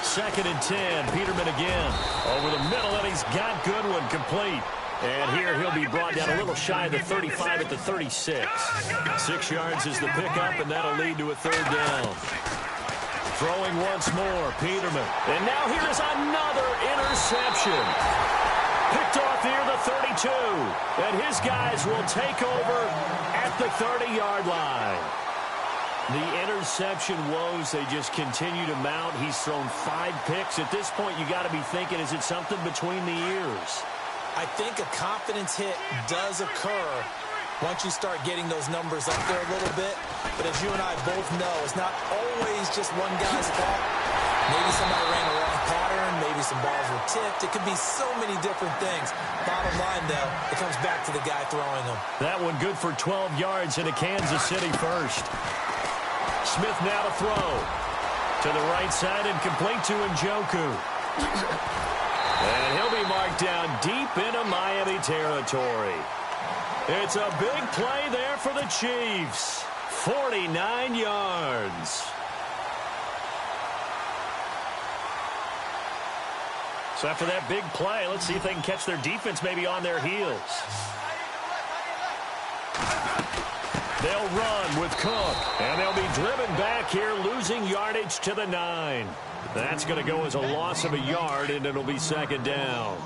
Second and 10. Peterman again. Over the middle, and he's got Goodwin complete. And here he'll be brought down a little shy of the 35 at the 36. 6 yards is the pickup, and that'll lead to a third down. Throwing once more, Peterman. And now here is another interception. Picked off near the 32. And his guys will take over at the 30-yard line. The interception woes, they just continue to mount. He's thrown 5 picks. At this point, you got to be thinking, is it something between the ears? I think a confidence hit does occur once you start getting those numbers up there a little bit. But as you and I both know, it's not always just one guy's fault. Maybe somebody ran a wrong pattern. Maybe some balls were tipped. It could be so many different things. Bottom line, though, it comes back to the guy throwing them. That one good for 12 yards into Kansas City first. Smith now to throw. To the right side and complete to Njoku. And he'll be marked down deep into Miami territory. It's a big play there for the Chiefs. 49 yards. So after that big play, let's see if they can catch their defense maybe on their heels. They'll run with Cook, and they'll be driven back here, losing yardage to the 9. That's going to go as a loss of a yard, and it'll be second down.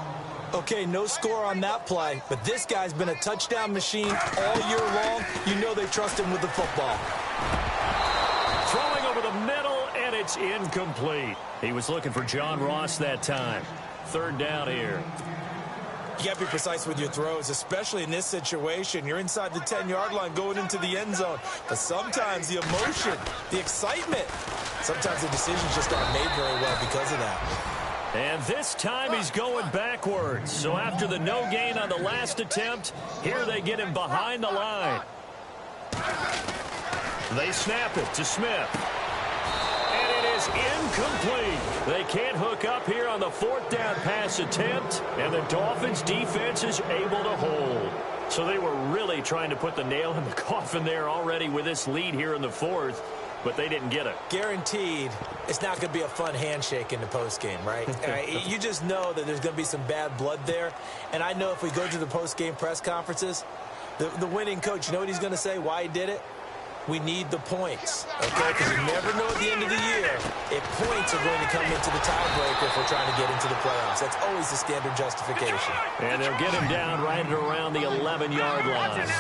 Okay, no score on that play, but this guy's been a touchdown machine all year long. You know they trust him with the football. Throwing over the middle, and it's incomplete. He was looking for John Ross that time. Third down here. You got to be precise with your throws, especially in this situation. You're inside the 10-yard line going into the end zone. But sometimes the emotion, the excitement, sometimes the decisions just aren't made very well because of that. And this time he's going backwards. So after the no gain on the last attempt, here they get him behind the line. They snap it to Smith. And it is incomplete. They can't hook up here on the 4th down pass attempt, and the Dolphins defense is able to hold. So they were really trying to put the nail in the coffin there already with this lead here in the 4th, but they didn't get it. Guaranteed it's not going to be a fun handshake in the postgame, right? You just know that there's going to be some bad blood there, and I know if we go to the postgame press conferences, the winning coach, you know what he's going to say, why he did it? We need the points, okay? Because you never know at the end of the year if points are going to come into the tiebreaker if we're trying to get into the playoffs. That's always the standard justification. And they'll get him down right around the 11-yard line.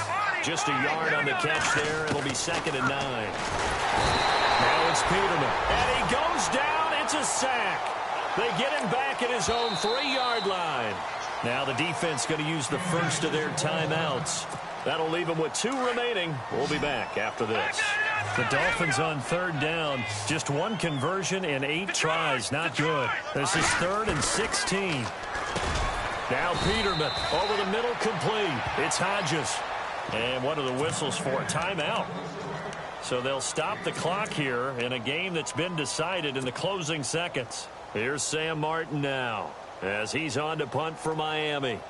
Just a yard on the catch there. It'll be 2nd and 9. Now it's Peterman. And he goes down. It's a sack. They get him back at his own 3-yard line. Now the defense going to use the first of their timeouts. That'll leave them with 2 remaining. We'll be back after this. The Dolphins on 3rd down. Just 1 conversion in 8 tries. Not good. This is 3rd and 16. Now Peterman over the middle, complete. It's Hodges. And what are the whistles for? Timeout. So they'll stop the clock here in a game that's been decided in the closing seconds. Here's Sam Martin now as he's on to punt for Miami.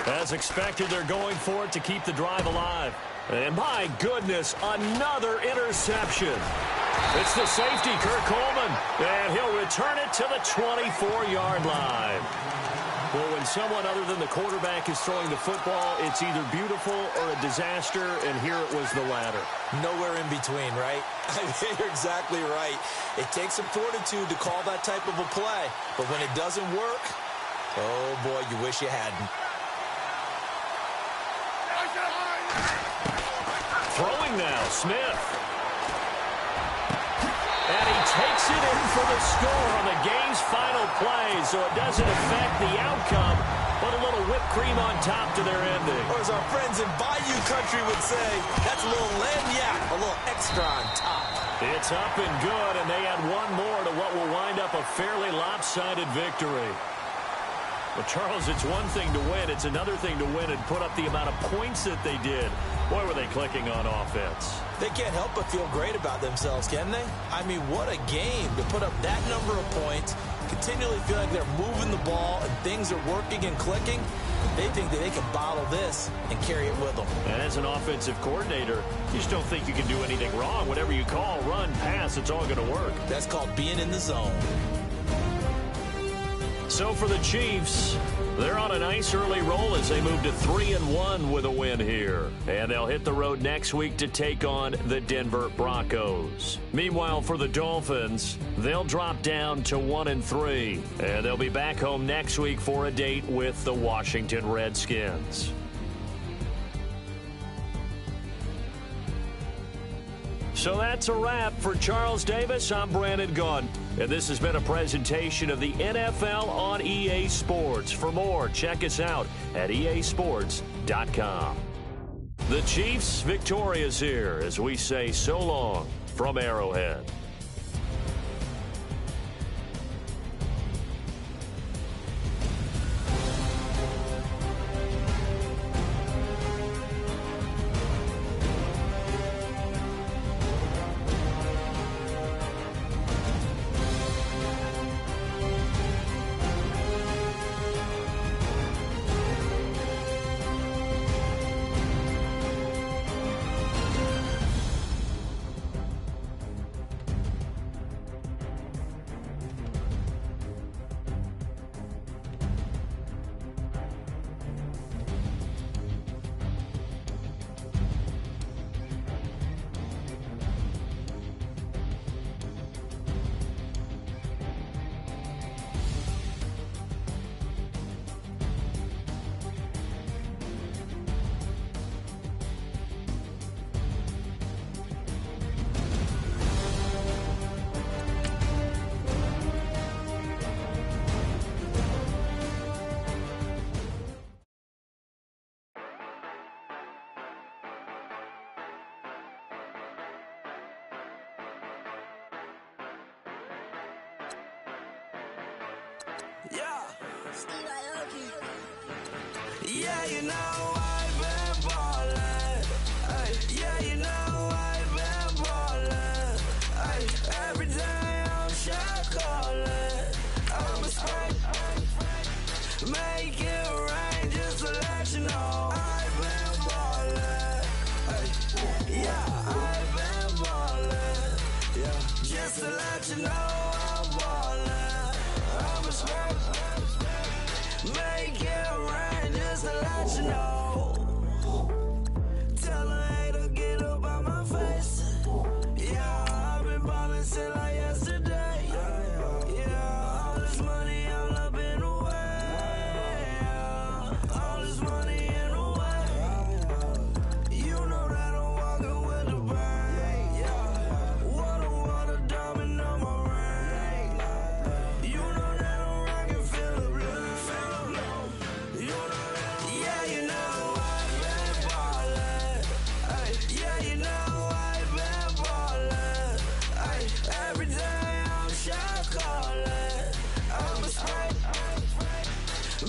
As expected, they're going for it to keep the drive alive. And my goodness, another interception. It's the safety, Kirk Coleman. And he'll return it to the 24-yard line. Well, when someone other than the quarterback is throwing the football, it's either beautiful or a disaster, and here it was the latter. Nowhere in between, right? You're exactly right. It takes some fortitude to call that type of a play. But when it doesn't work, oh, boy, you wish you hadn't. Throwing now, Smith. And he takes it in for the score on the game's final play, so it doesn't affect the outcome, but a little whipped cream on top to their ending. Or as our friends in Bayou Country would say, that's a little lagniappe, a little extra on top. It's up and good, and they add 1 more to what will wind up a fairly lopsided victory. But, Charles, it's one thing to win. It's another thing to win and put up the amount of points that they did. Boy, were they clicking on offense. They can't help but feel great about themselves, can they? I mean, what a game to put up that number of points, continually feel like they're moving the ball and things are working and clicking. They think that they can bottle this and carry it with them. And as an offensive coordinator, you just don't think you can do anything wrong. Whatever you call, run, pass, it's all going to work. That's called being in the zone. So for the Chiefs, they're on a nice early roll as they move to 3-1 with a win here. And they'll hit the road next week to take on the Denver Broncos. Meanwhile, for the Dolphins, they'll drop down to 1-3. And they'll be back home next week for a date with the Washington Redskins. So that's a wrap. For Charles Davis, I'm Brandon Gunn. And this has been a presentation of the NFL on EA Sports. For more, check us out at easports.com. The Chiefs victorious here as we say so long from Arrowhead. Yeah, you know I've been ballin'. Ay, yeah, you know I've been ballin'. Ay, every day I'm shot callin'. I'm a spray, make it rain just to let you know I've been ballin'. Ay, yeah, I've been ballin'. Yeah, just to let you know I'm ballin'. I'm a spray, make it rain just to let you know. Tell a hater get up out my face. Yeah, I've been ballin' since like yesterday. Yeah, all this money all up in the way. All this money in the way. You know that I'm walking with the bank. Yeah, water diamond on my ring. You know that I'm rockin' feel the blue. You know that, yeah, you know I've been ballin'. Ay, yeah, you know I've been ballin'. Ay, every day I'm shot callin'. I'm a spray,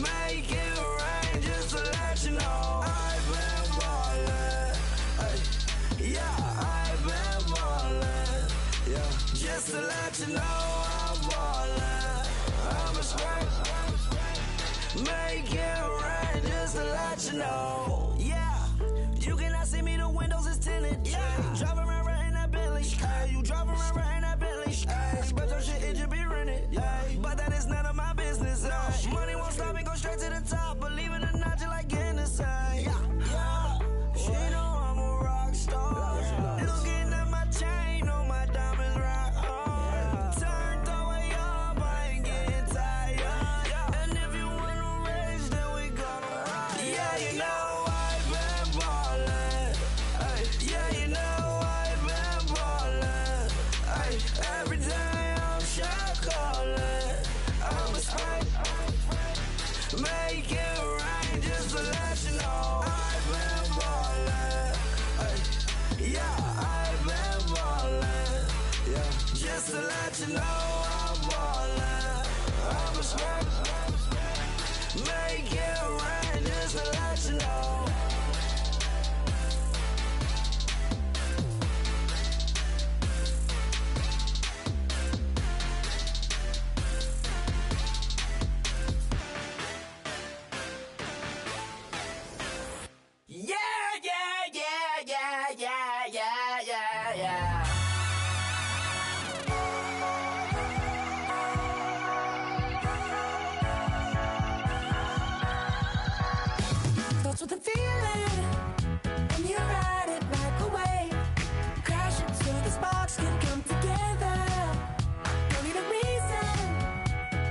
make it rain just to let you know I've been ballin'. Ay, yeah, I've been ballin'. Yeah, just to let you know I'm ballin'. I'm a spray, make it rain just to let you know. Yeah, you cannot see me, the windows is tinted. Yeah, drive around right in that Bentley. Ay, you drive around right in that Bentley. Ay, but your shit, it just be rented. Ay, but that is none of my business. Ay, money won't stop me, go straight to the top. Believe it or not, you like getting the same. Yeah, she know I'm a rock star. Looking at my chain, on my diamonds rock hard. Turned the way up, I ain't getting tired. And if you wanna race, then we gonna ride. Yeah, you know I've been ballin'. Ay, yeah, you know with the feeling when you ride it like a wave. Crash into the sparks can come together. Don't need a reason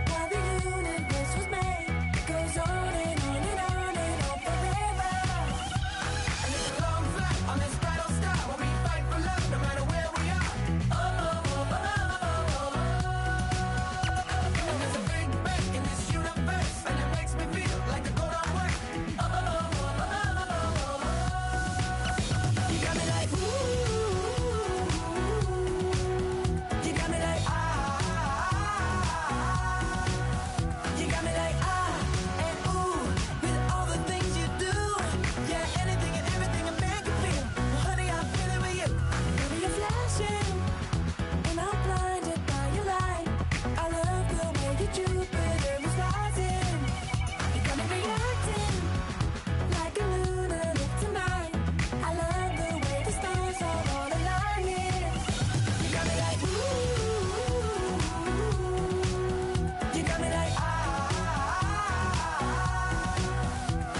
why the universe was made. It goes on and on and on and on forever. And it's a long flight on this battle star where we fight for love no matter where we are. Oh, oh, oh, oh, oh. And there's a big bang in this universe, and it makes me feel like the go don't work. Oh, oh, oh, oh, oh, oh. You got me like ooh. You got me like ah. You got me like ah and ooh with all the things you do. Yeah, anything and everything a man can feel. Well, honey, I'm feeling with you. Baby, you're flashing, and I'm blinded by your light. I love the way you Jupiter is rising. You got me reacting like a lunatic tonight. I love the way the stars are all aligning. You got me like ooh. You got me like ah.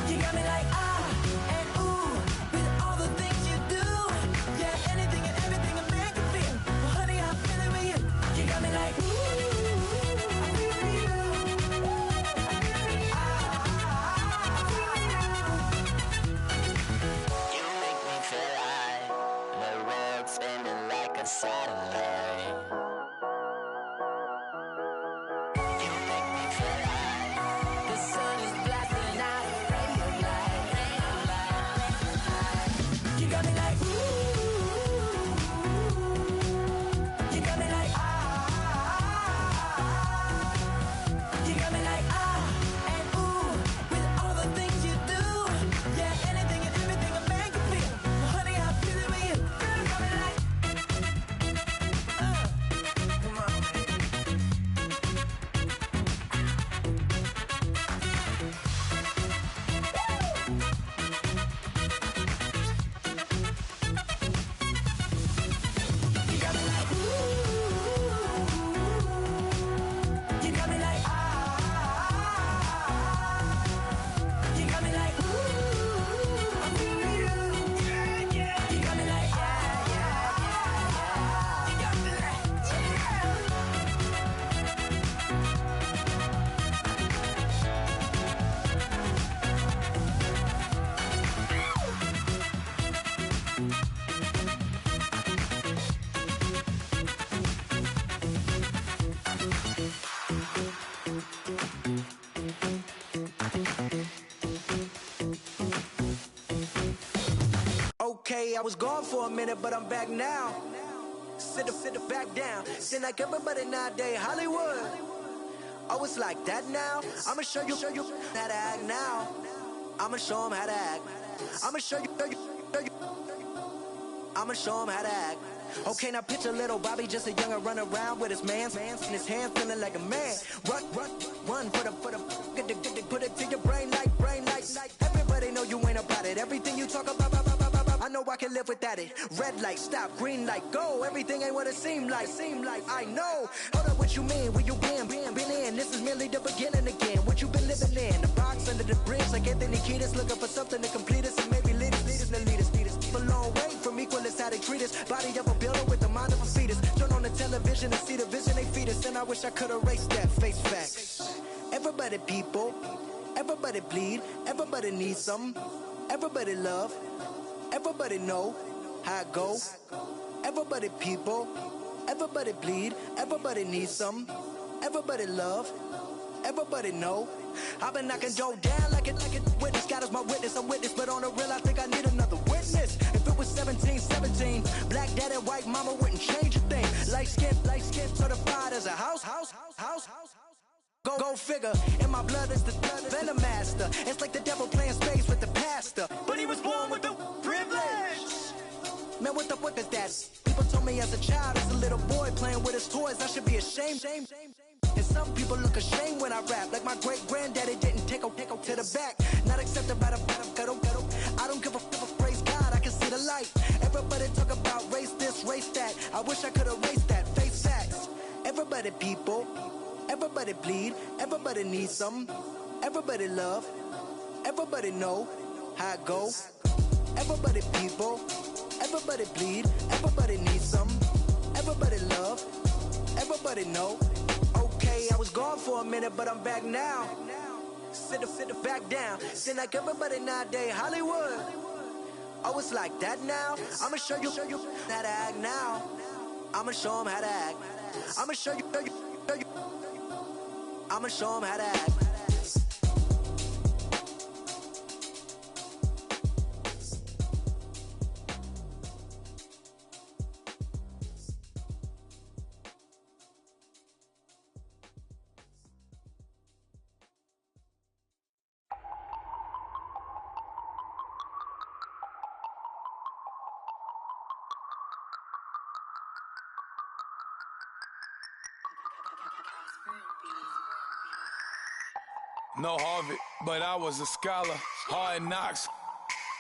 You got me like ah and ooh with all the things you do. Yeah, anything and everything a man can feel. Well, honey, I'm feeling with you. You got me like ooh. I feel you. You make me feel like the world's spinning like a satellite. You make me feel like The sun is blasting out a rainbow light, rainbow light. You got me like ooh. You got me like ah. You got me like ah and ooh with all the things you do. Yeah, anything and everything a man can feel. Well, honey, I'm feeling with you. Girl, you got me like come on. You got me like ooh. You got me like ah. You got me like ooh. I'm feeling you. Yeah, yeah. You got me like ah, yeah, yeah. You got me like okay, I was gone for a minute, but I'm back now. Sit it back down. Then like everybody nowadays, Hollywood. Oh, it's like that now. I'ma show you how to act now. I'ma show 'em how to act. I'ma show you. I'ma show 'em how to act. Okay, now picture little Bobby, just a younger run around with his man's in his hand, feeling like a man. Run for the put it to your brain like. Everybody know you ain't about it. Everything you talk about, I know I can live without it. Red light, stop, green light, go. Everything ain't what it seem like. I know. Hold up, what you mean? Where you been in? This is merely the beginning again. What you been living in? The box under the bridge, like Anthony Kiedis, looking for something to complete us and maybe lead us. A long way from equal is how they treat us. Body of a builder with the mind of a fetus. Turn on the television and see the vision they feed us. And I wish I could erase that. Face facts. Everybody people, everybody bleed, everybody needs something. Everybody love, everybody know how it go. Everybody people, everybody bleed, everybody needs something. Everybody love, everybody know. I've been knocking Joe down like it witness. God is my witness, I'm witness, but on the real I think I need another witness. If it was 17, black daddy, white mama wouldn't change a thing. Light skin, certified as a house. Go figure, in my blood is the venom master. It's like the devil playing spades with the pastor. But he was born with the privilege. Man, what the fuck is that? People told me as a child, as a little boy playing with his toys, I should be ashamed. And some people look ashamed when I rap, like my great granddaddy didn't take a to the back. Not accepted by the ghetto. I don't give a praise God, I can see the light. Everybody talk about race this, race that. I wish I could erase that. Face facts. Everybody people, everybody bleed, everybody needs something. Everybody love, everybody know how it go. Everybody people, everybody bleed, everybody needs something. Everybody love, everybody know. Okay, I was gone for a minute, but I'm back now. Sit the back down. Seem like everybody nowadays, Hollywood. Oh, it's like that now? I'ma show you how to act now. I'ma show them how to act. I'ma show you. I'ma show them how to act. No Harvard, but I was a scholar. Hard knocks,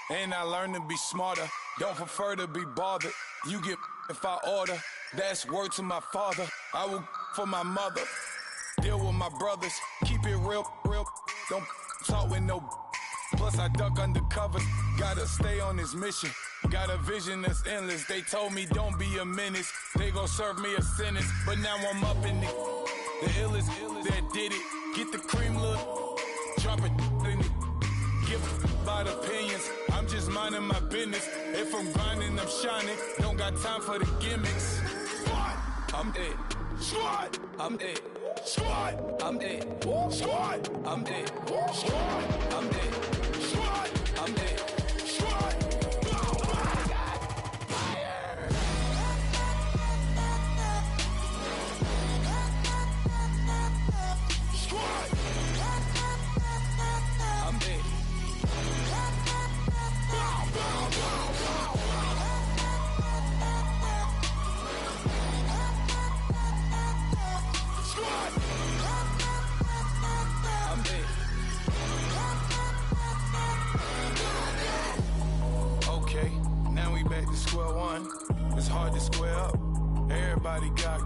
and I learned to be smarter. Don't prefer to be bothered. You get if I order. That's word to my father. I will for my mother. Deal with my brothers. Keep it real. Don't talk with no. Plus I duck undercover. Gotta stay on this mission. Got a vision that's endless. They told me don't be a menace. They gon' serve me a sentence. But now I'm up in the illest that did it. Get the cream look. Drop it in it. Give about opinions. I'm just minding my business. If I'm grinding, I'm shining. Don't got time for the gimmicks. Squad, I'm dead. Squad, I'm dead. Squad, I'm dead. Squad, I'm dead. Squad, I'm dead. Squad, I'm dead. Squad. Square one, it's hard to square up. Everybody got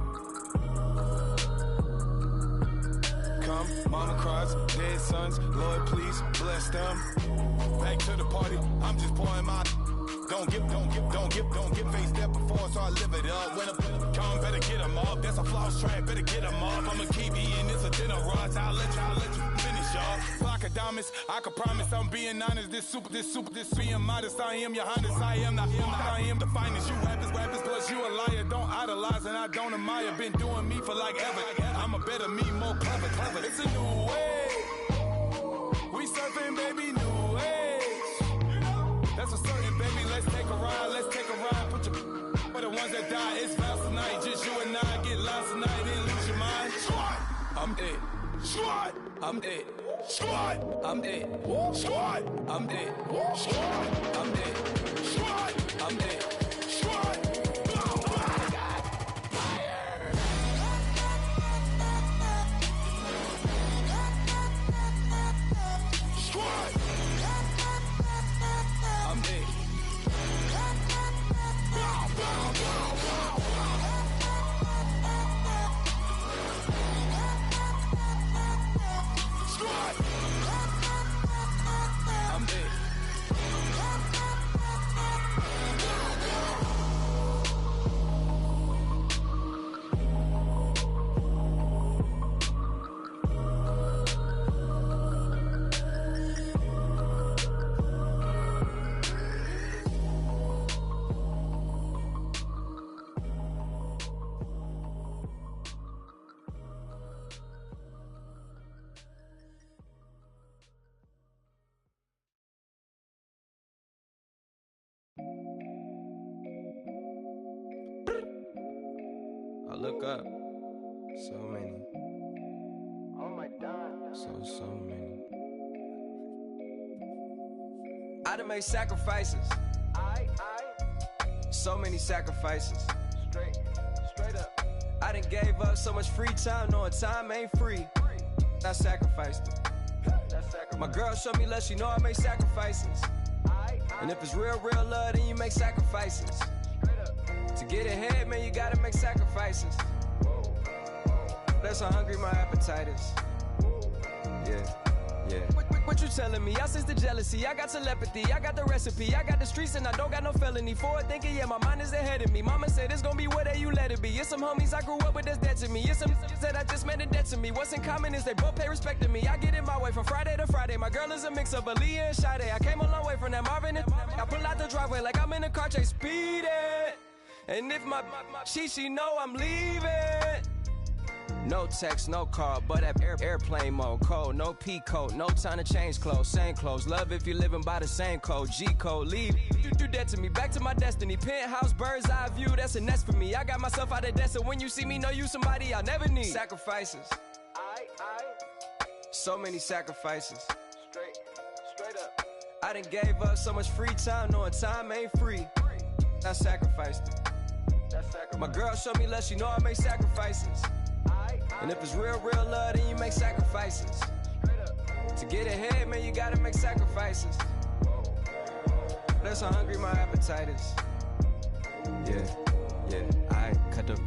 come, mama cries, dead sons. Lord, please bless them. Back to the party, I'm just pouring my. Don't get faced there before, so I live it up. When a come, better get them up. That's a floss track, better get them up. I'ma keep eating, it's a dinner rush. I'll let you finish, y'all. Block of diamonds, I can promise I'm being honest. This being modest. I am your highness, I am the finest. You rappers, plus you a liar. Don't idolize and I don't admire. Been doing me for like ever. I'm a better me, more clever. It's a new way. We surfing, baby, new age. That's a certain, baby. Let's take a ride. Put your for the ones that die. It's vows tonight. Just you and I get lost tonight. Then lose your mind. Squad, I'm dead. Squad, I'm dead. Squad, I'm dead. Squad, I'm dead. Squad, I'm dead. Squad, I'm dead. Squad. I look up, so many. Oh my God. So many. I done made sacrifices. So many sacrifices. Straight up. I done gave up so much free time, knowing time ain't free. I sacrificed it. My girl showed me love, she know I make sacrifices. And if it's real love, then you make sacrifices. To get ahead, man, you gotta make sacrifices. That's how hungry my appetite is. Yeah. What you telling me? I sense the jealousy, I got telepathy, I got the recipe, I got the streets and I don't got no felony. Forward thinking, yeah, my mind is ahead of me. Mama said it's gonna be whatever you let it be. It's some homies I grew up with that's dead to me. It's some that I just met in debt to me. What's in common is they both pay respect to me. I get it my way from Friday to Friday. My girl is a mix of Aaliyah and Sade. I came a long way from that Marvin and I pull out the driveway like I'm in a car chase speeding. And if my she know I'm leaving. No text, no call, but at airplane mode. Code, no P code, no time to change clothes. Same clothes, love if you're living by the same code. G code, leave. You do that to me, back to my destiny. Penthouse, bird's eye view, that's a nest for me. I got myself out of debt, so when you see me, know you somebody I never need. Sacrifices. So many sacrifices. Straight up. I done gave up so much free time, knowing time ain't free. I sacrificed it. My girl showed me love, she know I make sacrifices. And if it's real love, then you make sacrifices. To get ahead, man, you gotta make sacrifices. That's how hungry my appetite is. Yeah. I cut the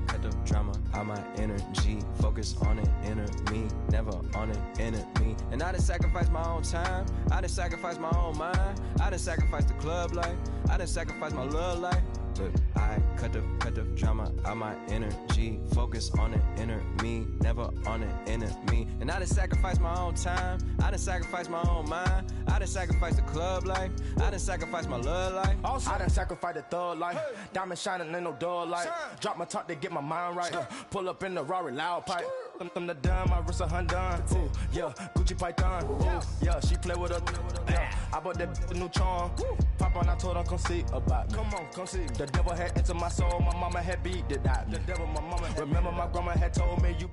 drama out my energy. Focus on it, inner me, never on it, enemy. And I done sacrificed my own time. I done sacrificed my own mind. I done sacrificed the club life. I done sacrificed my love life. Look, I cut the drama out my energy. Focus on it, inner me, never on it, enemy. And I done sacrificed my own time. I done sacrificed my own mind. I done sacrificed the club life. I done sacrificed my love life. Also, I done sacrificed the thug life. Diamond shining, ain't no dull light. Drop my top to get my mind right. Pull up in the Rari loud pipe. Them the dime, my wrist a Hyundai. Ooh, yeah, Gucci Python. Ooh, yeah, she play with her. Yeah, I bought that new charm. Pop on, I told her come see about me. Come on, come see. The devil had entered my soul. My mama had beat it out. The devil, my mama. Remember my grandma had told me you.